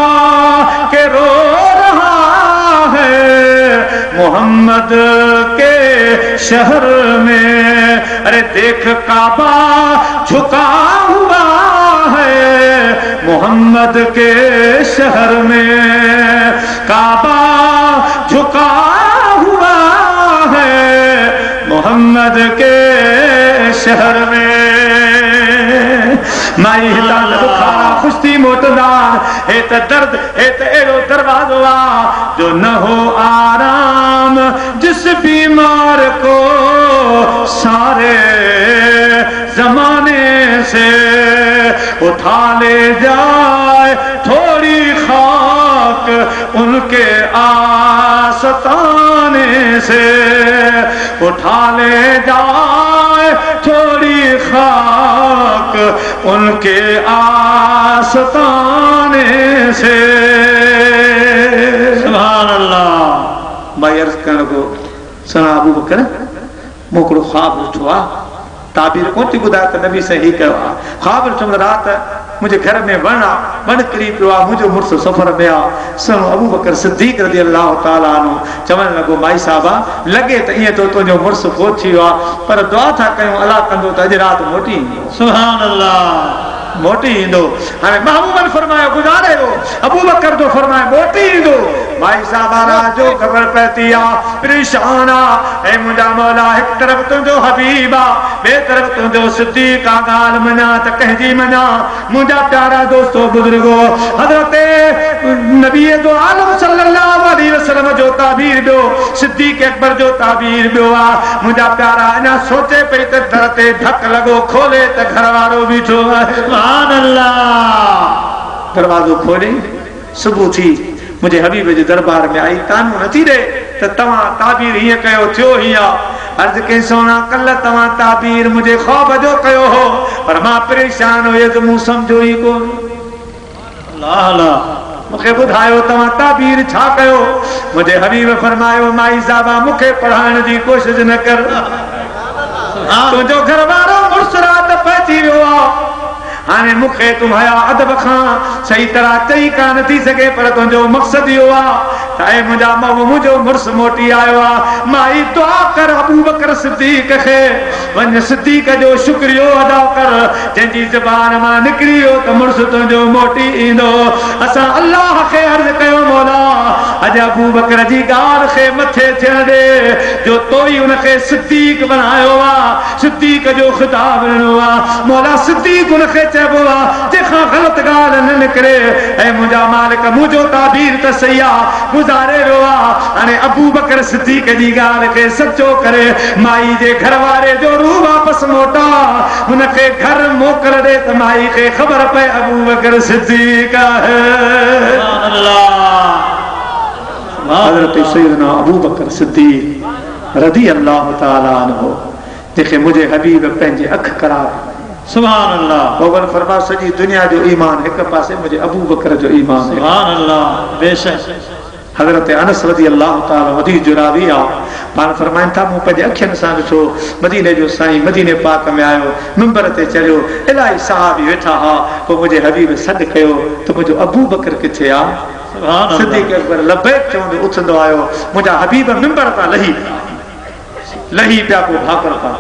के रो रहा है मोहम्मद के शहर में अरे देख काबा झुका हुआ है मोहम्मद के शहर में काबा झुका हुआ है मोहम्मद के शहर में माई हिता बुखारा खुश्ती मोतदार हे त दर्द हे त एड़ो दरवाजो आ जो न हो आराम जिस बीमार को सारे जमाने से उठा ले जाए थोड़ी खाक उनके आस्ताने से उठा ले जाए थोड़ी खाक उनके आस्ताने से सुभान अल्लाह भाई अर्ज़ करण को सना अबू बकर मोकड़ो ख्वाब ॾिठो आहे ताबीर कोन थी ॿुधाए त नबी साईं हीउ कयो आहे ख्वाब ॾिठो राति मुंहिंजे घर में वण आहे वण किरी पियो आहे मुंहिंजो मुड़ुसु सफ़र में आहे सनो अबू बकर सिद्दीक़ रज़ी अल्लाह ताला अन्हु चवणु लॻो माई साहिबा लॻे त ईअं तो तुंहिंजो मुड़ुसु पहुची वियो आहे पर दुआ था कयूं अलाह कंदो त अॼु राति मोटी ईंदो सुभान अल्लाह मोटी इंदो हाने महबूबन फरमायो गुजारे हो अबू बकर जो फरमाए मोटी इंदो भाई साहबारा जो खबर पहती आ परेशान आ ए मुंजा मौला एक तरफ तुझो हबीबा बे तरफ तुझो सिद्दीक आ गाल मना त कहजी मना मुंजा प्यारा दोस्तों बुजुर्गो हजरत नबी दो आलम सल्लल्लाहु अलैहि वसल्लम जो ताबीर दो सिद्दीक अकबर जो ताबीर दो आ मुंजा प्यारा ना सोचे पे त दर ते धक लगो खोले त घरवारो बीठो सुभान अल्लाह दरवाजो खोले सुबह थी मुझे हबीब जे दरबार में आई तानू नथी दे त तवा ताबीर हिय कयो थियो हिया अर्ज के सोना कल तवा ताबीर मुझे खौफ जो कयो हो पर मां परेशान हो त मु समझो ही को अल्लाह अल्लाह मुखे बुधायो तवा ताबीर छा कयो मुझे हबीब फरमायो माई साहबा मुखे पढ़ाने जी कोशिश न कर तो जो घर वारो मुर्सरात पची वियो हाने मुखे तुम्हारा अदब खां सही तरह चई कान थी सके पर तुझो मकसद यो आ ताए मुझा मुझो मुर्स मोटी आयो आ माई दुआ कर अबू बकर सिद्दीक खे वन सिद्दीक जो शुक्रियो अदा कर जंजी ज़बान मां निकरियो त मुर्स तुझो मोटी इंदो असा अल्लाह खे अर्ज कयो मौला अज अबू बकर जी गाल खे मथे थियण दे जो तोई उनखे सिद्दीक बनायो आ सिद्दीक जो खिताब ॾिनो आ मौला सिद्दीक उनखे चइबो आ जेखां ग़लत ॻाल्हि न निकिरे ऐं मुंहिंजा मालिक मुंहिंजो ताबीर त सही आ गुज़ारे वियो आ हाणे अबू बकर सिद्दीक जी ॻाल्हि खे सचो करे माई जे घर वारे जो रूह वापसि मोटा हुनखे घर मोकल ॾे त माई खे ख़बर पए अबू बकर सिद्दीक आहे हज़रत सैयदना अबू बकर सिद्दीक रज़ी अल्लाह तआला अन्हु जेके मुंहिंजे हबीब पंहिंजे अख करार सुभान अल्लाह भगवान फरमा सजी दुनिया जो ईमान एक पासे मुझे अबू बकर जो ईमान है सुभान अल्लाह बेशक हजरत अनस रज़ी अल्लाह तआला हदीस जो रावी आ पान फरमाइन था मु पंहिंजे अखियन सां ॾिठो मदीने जो साईं मदीने पाक में आयो मिंबर ते चढ़ियो इलाही सहाबी वेठा हा पोइ मुंहिंजे हबीब सॾु कयो त मुंहिंजो अबू बकर किथे आ सुभान अल्लाह सिद्दीक अकबर लबैक चवंदो उथंदो आयो मुंहिंजा हबीब मिंबर तां लही पिया को भाकर था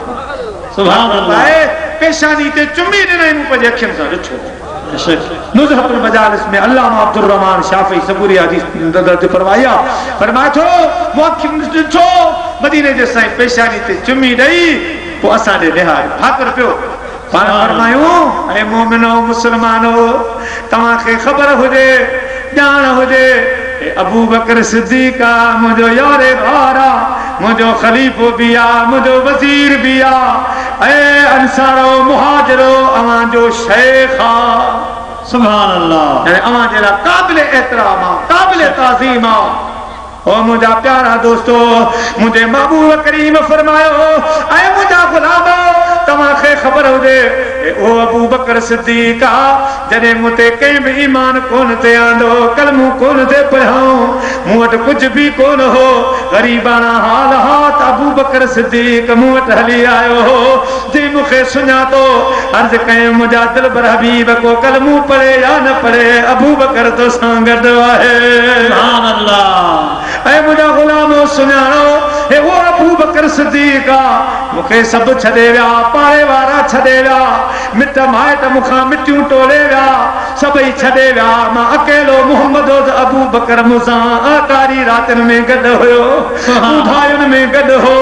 सुभान अल्लाह पेशानी ते चुमी ॾिनई मूं पंहिंजे अखियुनि सां ॾिठो नुज़हतुल मजालिस में अल्लामा अब्दुर रहमान शाफी सबूरी हदीस दर्ज फरमाया फरमाए थो मूं अखियुनि ॾिठो मदीने जे साईं पेशानी ते चुमी ॾेई पोइ असां ॾे निहार भाकर पियो पाण फरमायूं ऐं मोमिनो मुस्लमानो तव्हांखे ख़बर हुजे ॼाण हुजे अबू बकर सिद्दीक आ मुंहिंजो यारे भार आ मुंहिंजो खलीफ़ो बि आ मुंहिंजो वज़ीर बि आ ऐं अंसारो मुहाजिरो अवां जो शेख आ सुभान अल्लाह यानी अवां जहिड़ा क़ाबिल एहतराम आ क़ाबिल ताज़ीम आ ओ मुंहिंजा प्यारा दोस्तो मुंहिंजे महबूब करीम फरमायो ऐं मुंहिंजा गुलामो तव्हांखे ख़बर हुजे ओ अबू बकर सिद्दीक आ जॾहिं मूं ते कंहिं बि ईमान कोन ते आंदो कलमो कोन ते पढ़ाऊं मूं वटि कुझु बि कोन हो ग़रीबाना हाल हा त अबू बकर सिद्दीक मूं वटि हली आयो हो जे मूंखे सुञातो अर्ज़ कयो मुंहिंजा दिलबर हबीब को कलमो पढ़े या न पढ़े अबू बकर तोसां गॾु आहे सुभान अल्लाह ऐं मुंहिंजा ग़ुलामो सुञाणो हे वो अबू बकर सिद्दीक आ मूंखे सभु छॾे विया पाड़े वारा छॾे विया मिट माइट मूंखां मिटियूं टोले विया सभई छॾे विया मां अकेलो मोहम्मद अबू बकर मूंसां आकारी रातिनि में गॾु हुयो ॿुधायुनि में गॾु हो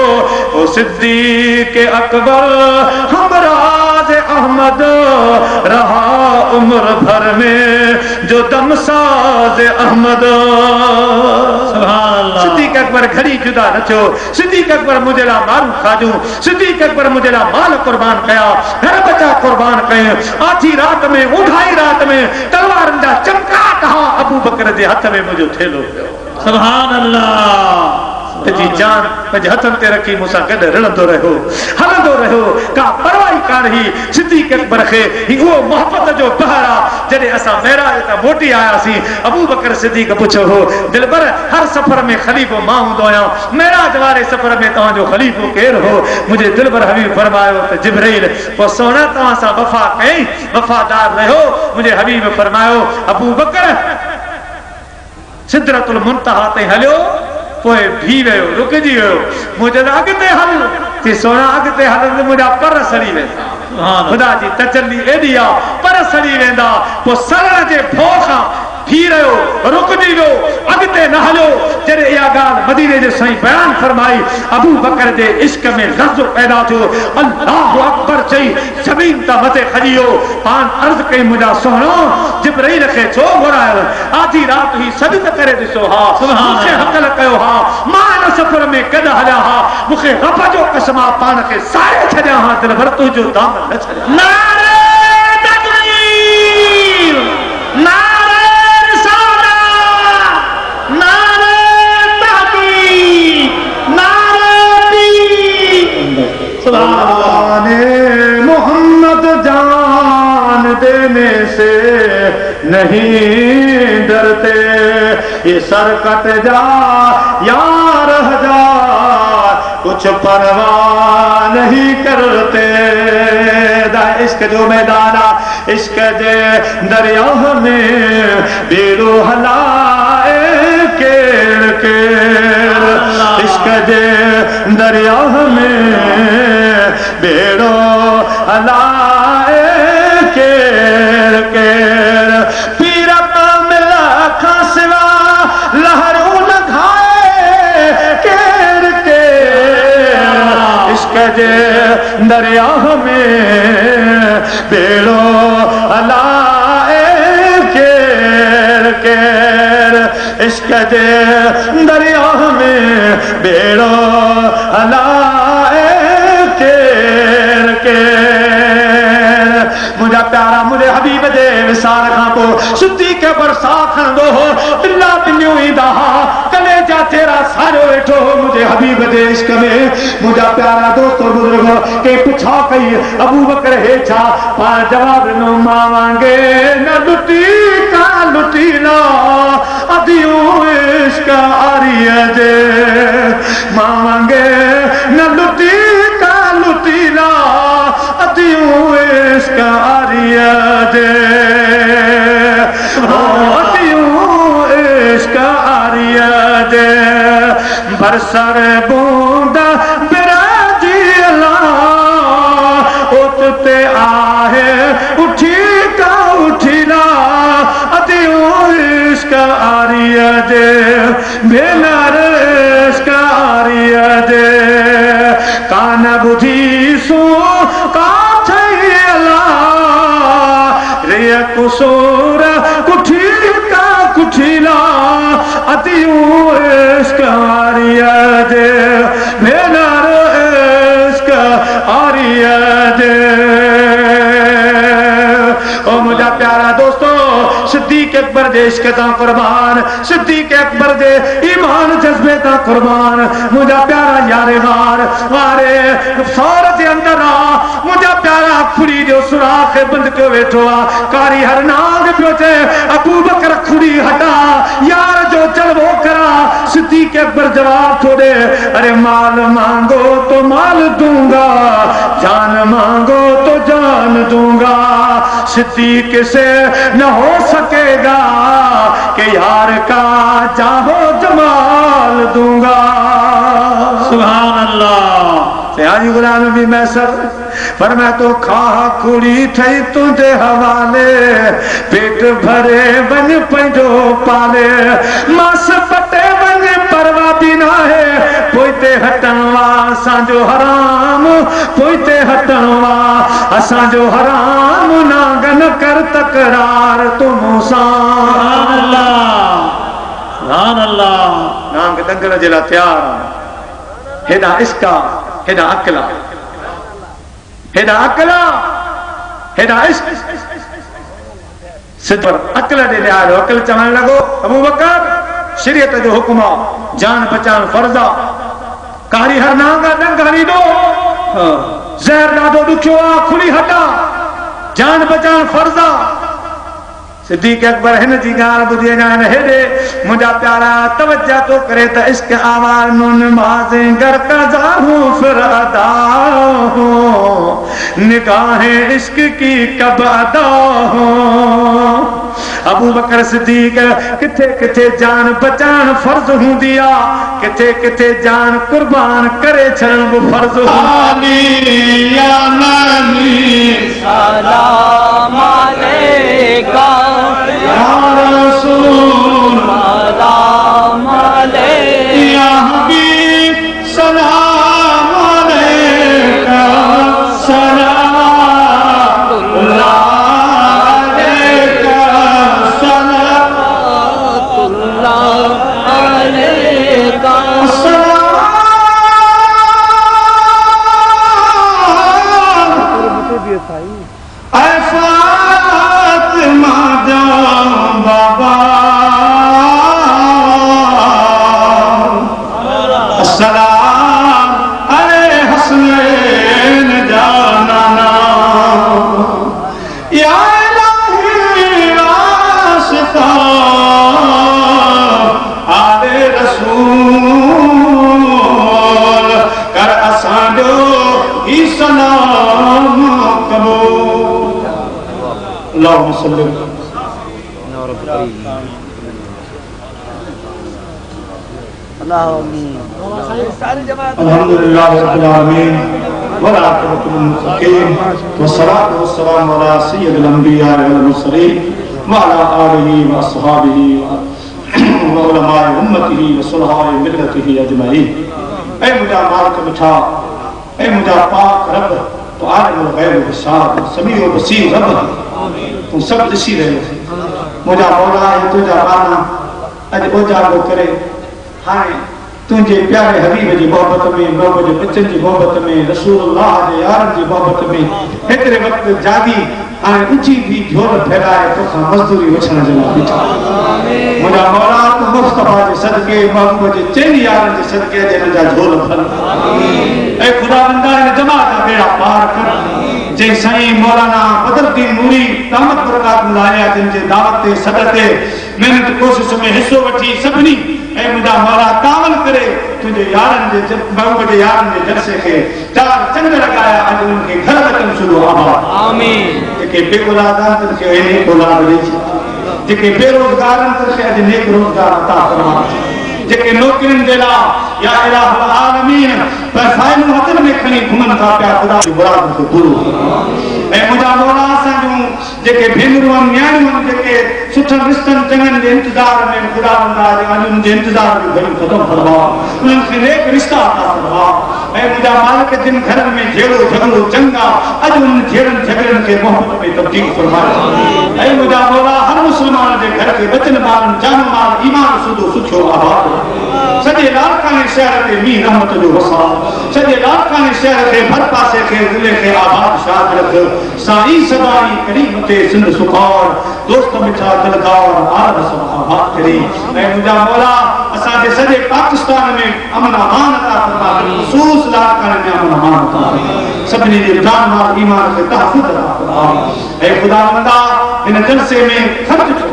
ओ सिद्दीक अकबर हमराज अहमद रहा उम्र भर में जो दमसाज अहमद सुभान अल्लाह सिद्दीक अकबर घड़ी जुदा न थियो सिद्दीक अकबर मुंहिंजे लाइ माण्हू खाजूं सिद्दीक अकबर मुंहिंजे लाइ माल कुर्बान कया घर बचा कुर्बान कयो आधी रात में उधाई रात में तलवारनि जा चमकाट हा अबू बकर जे हथ में मुंहिंजो थेलो पियो सुभान अल्लाह जी जान पंहिंजे हथनि ते रखी मूंसां गॾु रिड़ंदो रहियो का परवाही कान ही सिद्दीक अकबर खे उहो मोहबत जो बहर आहे जॾहिं असां मेराज तां मोटी आयासीं अबू बकर सिद्दीक पुछो हो दिलबर हर सफ़र में ख़लीफ़ो मां हूंदो आहियां मेराज वारे सफ़र में तव्हांजो ख़लीफ़ो केरु हो मुंहिंजे दिलबर हबीब फरमायो त जिब्रील पोइ सोना तव्हां सां वफ़ा कई वफ़ादार रहियो मुंहिंजे हबीब फरमायो अबू बकर सिदरतुल मुंतहा ते हलियो पोइ भी वियो रुकिजी वियो मुंहिंजो अॻिते हल ते सोना अॻिते हल मुंहिंजा पर सड़ी वेंदा खुदा जी तजल्ली एडी आ पर सड़ी वेंदा पो सरण जे भोखा थी रहो रुकजी वियो अगते न हलो जरे या गाल मदीने जे सही बयान फरमाई अबू बकर जे इश्क में लफ्ज़ पैदा थो अल्लाह अकबर चई जमीन ता मथे खजियो पान अर्ज कई मुजा सोहणो जिब्राइल के छो घुरायो आधी रात ही सजद करे दिसो हा मुखे हकल कयो हा मान सफर में कद हल्या हा मुखे रब जो कसमा पान के सारे छड्या हा दिल भर तू जो दाम न छड्या नारे तकबीर नारे रिसालत नारे तहकीक नारे सुभान मोहम्मद जान देने से नहीं डरते ये सर कट जा यार हजार कुछ परवाह नहीं करते इश्क जो मैदाना इश्क जे दरिया में बेड़ो हलाए केर केर इश्क जे दरिया में बेड़ो हलाए केर केर पीरत मिला खसवा लहरू न खाए केर केर इश्क जे दरिया में बेड़ो हलाए केर केर इश्क जे दरिया में बेड़ो हलाए केर केर मुझा प्यारा मुझे हबीब दे विसार खां पो सुद्दी के बरसा खंदो हो दिला पिन्यो ईंदा कलेजा तेरा सारो वेठो मुझे हबीब दे इश्क में मुझा प्यारा दोस्तों बुजुर्गो के पुछा कई अबू बकर हे छा पा जवाब नो मांगे न लुटी का लुटी ना अदियो इश्क आरिया जे मांगे न लुटी का लुटी ना अदियो इश्क आरिया जे अदियो इश्क आरिया जे बरसर बूंदा बिराजी अल्लाह उठते आहे उठी का उठिला अदियो इश्क आरिया जे भेनर इश्क आरिया जे कान बुधी सो का रे कुसूर कुठी का कुठिला अतियू इश्क आरिया जे भेनर इश्क आरिया जे ओ मुझा प्यारा दोस्तों सिद्दीक अकबर दे इश्क दा कुर्बान सिद्दीक अकबर दे ईमान जज्बे दा कुर्बान मुझा प्यारा यारे वारे सौर दे अंदर आ मुझा प्यारा खुड़ी जो सुराख बंद के बैठो आ कारी हर नाग पियोचे अबू बकर खुड़ी हटा यार जो चलवो करा सिद्दीक अकबर जवाब छोड़े अरे माल मांगो तो माल दूंगा जान मांगो तो जान दूंगा सिद्दीक से न हो सकेगा कि यार का चाहो जमाल दूंगा सुभान अल्लाह सयाजी गुलाम भी मैसर पर मैं तो खा कुड़ी थई तुझे हवाले पेट भरे बन पंजो पाले मास पटे बन परवा बिना है पोइते हटनवा असांजो हराम पोइते हटनवा असांजो हराम नागन कर तकरार तुम सुभान अल्लाह नांग दंगल जे लाइ तैयार हेॾा इश्का हेॾा अकला हेॾा अकला हेॾा इश्क सिद्ध अकल ॾे ॾियारो अकल चवण लॻो अबू बकर शरीयत जो हुकुम आहे जान बचाइण फर्ज़ आहे कारी हर नांग डंग हणी दो ज़हर ॾाढो ॾुखियो आहे खुली हटा जान बचाइण फर्ज़ आहे सिद्दीक़ अकबर हिन जी ॻाल्हि ॿुधी अञा हेॾे मुंहिंजा प्यारा तवज्जो तो करे त इश्क आवाज़ में नमाज़े घर कज़ा हूं फिर अदा हो निगाहे इश्क की कब अदा हो अबू बकर सिद्दीक़ किथे किथे जान बचान फर्ज हूंदी आ किथे किथे जान कुर्बान करे छॾण बि फर्ज हूंदी या नबी सलाम अलैका या रसूल सलाम अलैका या हबीब सलाम अलैका सलाम अल्हम्दुलिल्लाह रब्बिल आलमीन वलाकिबतु लिल-मुत्तक़ीन वस्सलातु वस्सलामु अला सय्यिदिल अंबिया वल मुरसलीन व अला आलिहि व अस्हाबिहि व उलमाए उम्मतिहि व सुलहाए मिल्लतिहि अजमईन। ऐ मुंहिंजा मालिक मिठा ऐ मुंहिंजा पाक रब तो आलिमुल गैब व शहादत समीउ बसीर रब तू सब ॾिसी रहियो मुंहिंजा मौला ऐं तुंहिंजा बाना अॼु उजागर करे हाणे तुझे प्यारे हबीब जी मोहब्बत में मोहब्बत जे बच्चन जी मोहब्बत में रसूलुल्लाह जे यारन जी मोहब्बत में हेतिरे वक्त जागी हाणे ऊंची भी झोल फैलाए तोखां मज़दूरी वठण जे लाइ बीठा मुंहिंजा मौला तू मुस्तफा जे सदके महबूब जे चइनि यारन जे सदके हिन जा झोल भर ऐ खुदावंदा हिन जमात जा बेड़ा पार कर जंहिं साईं मौलाना बदरुद्दीन नूरी दामत बरकात मुलाया जिन जे दावत ते सदर ते मेहनत कोशिश में हिस्सो वठी सभिनी ऐं मुंहिंजा मौला कामल करे तुंहिंजे यारनि जे महबूब जे यारनि जे जलसे खे चार चंड लॻाया अॼु उन्हनि खे घर वतन शुरू आबाद आमीन जेके बेऔलाद आहिनि खे नेक औलाद ॾेई जेके बेरोज़गार आहिनि खे अॼु नेक रोज़गार अता फरमा जेके नौकरियुनि जे लाइ या इलाहुल आलमीन पर फाइलूं हथनि में खणी घुमनि था पिया ख़ुदा जी मुराद खे पूरो ऐं मुंहिंजा मौला असांजूं जेके भेनरूं आहिनि न्याणियूं आहिनि जेके सुठनि रिश्तनि चङनि जे इंतज़ार में ख़ुदावंदा जे अॼु उन्हनि जे इंतज़ार में घणियूं ख़तमु फरमा उन्हनि खे नेक रिश्ता अता फरमा ऐं मुंहिंजा मालिक जिन घरनि में जहिड़ो झगड़ो चङा अॼु उन्हनि जहिड़नि झगड़नि खे मोहबत में तब्दील फरमाए ऐं मुंहिंजा मौला हर मुस्लमान जे घर खे बचन माल जान माल ईमान सुधो सुठो आबाद सॼे लाड़काने शहर ते मींहुं रहमत जो वसा सॼे लाड़काने शहर खे भर पासे खे ज़िले खे आबाद शाद रख साईं सदाई करीम ते सिंध सुखार दोस्त मिठा दिलदार आलम सब आबाद करी ऐं मुंहिंजा मौला असांजे सॼे पाकिस्तान में अमन अमान अता फरमा ख़ुसूस लाड़काने में अमन अमान अता फरमा सभिनी जे जान माल ईमान खे तहफ़्फ़ुज़ अता फरमा ऐं ख़ुदावंदा हिन जलसे में ख़र्च थियो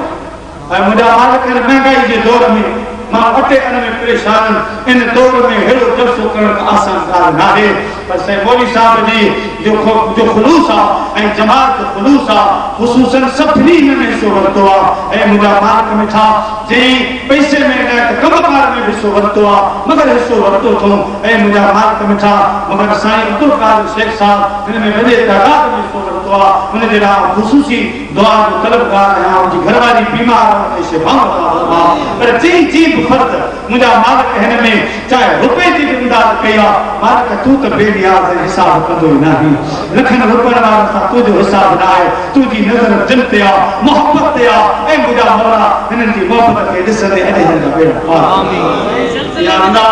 ऐं मुंहिंजा मालिक महांगाई जे दौर में मां अटे अन में परेशान इन दौर में हेड़ो जलसो करण आसान ॻाल्हि नाहे पर साईं मौली साहब जी जो ख़ुलूस आहे ऐं जमात जो ख़ुलूस आहे ख़ुसूसन सभिनी में हिस्सो वरितो आहे ऐं मुंहिंजा मालिक मिठा जंहिं पैसे में न त कमकार में हिस्सो वरितो आहे मगर हिस्सो वरितो अथऊं ऐं मुंहिंजा मालिक मिठा मगर साईं अब्दुल कादिर शेख साहब हिन में वॾे तइदाद में हिस्सो वरितो आहे हुन जे लाइ ख़ुसूसी दुआ जो तलबगार आहियां हुनजी घरवारी बीमार आहे शिफ़ा अता फरमा पर जंहिं फर्द मुंहिंजा मालिक हिन में चाहे रुपए जी बि इमदाद कई आहे मालिक तूं त बेनियाज़ हिसाब कंदो ई नाहीं लखनि रुपयनि वारनि सां तुंहिंजो हिसाब न आहे तुंहिंजी नज़र दिलि ते आहे मोहबत ते आहे ऐं मुंहिंजा मौला हिननि जी मोहबत खे ॾिसंदे अॼु हिन जा बेड़ा पार आमीन या अल्लाह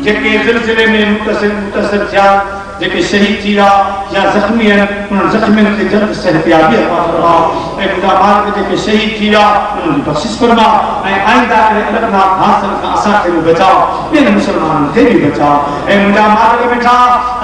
जेके ज़िलज़िले में मुतसिर थिया जेके शहीद थी विया या ज़ख़्मी आहिनि उन जख्मियों से जल्द सेहतियाबी अता फरमा ए खुदा मालिक के शहीद किया उनकी बख्शिश फरमा ए आइंदा के अलगना हासिल का असा के बचाओ बिन मुसलमान के भी बचाओ ए खुदा मालिक बेटा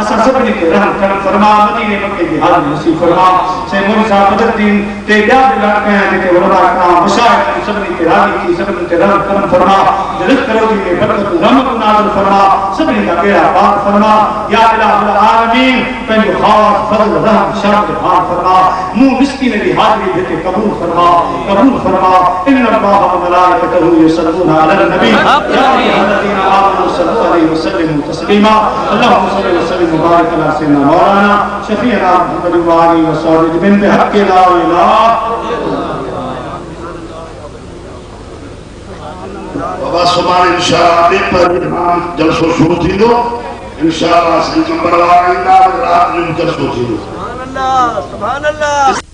असा सबनी के रहम करम फरमा मदीने मक्के की हाल नसीब फरमा से मूसा बदरदीन ते या लड़के हैं के उलमा का मुशाहिद सबनी के राजी की सबनी के रहम करम फरमा जल्द करो की बरकत रहमत नाज़िल फरमा सबनी का बेड़ा पार फरमा या इलाहुल आलमीन पंहिंजो खास फज़ल रहम शर्फ भार फरमा मुंह मिस्कीन की हाज़िरी देते कबूल फरमा इन्न अल्लाह व मलाइकतहु युसल्लूना अलन नबी या अय्युहल्लज़ीना आमनू सल्लु अलैहि व सल्लिमू तस्लीमा अल्लाहुम्मा सल्लि व सल्लिम व बारिक अला सय्यिदना मौलाना शफीअना मुहम्मद व आलिहि व सहबिहि बिन बिहक़्क़ि ला इलाहा बाबा सुभाणे इंशाअल्लाह पर इमाम जलसो शुरू थींदो इंशाअल्लाह संगम परवार ईंदा रात जो जलसो थींदो सुभान अल्लाह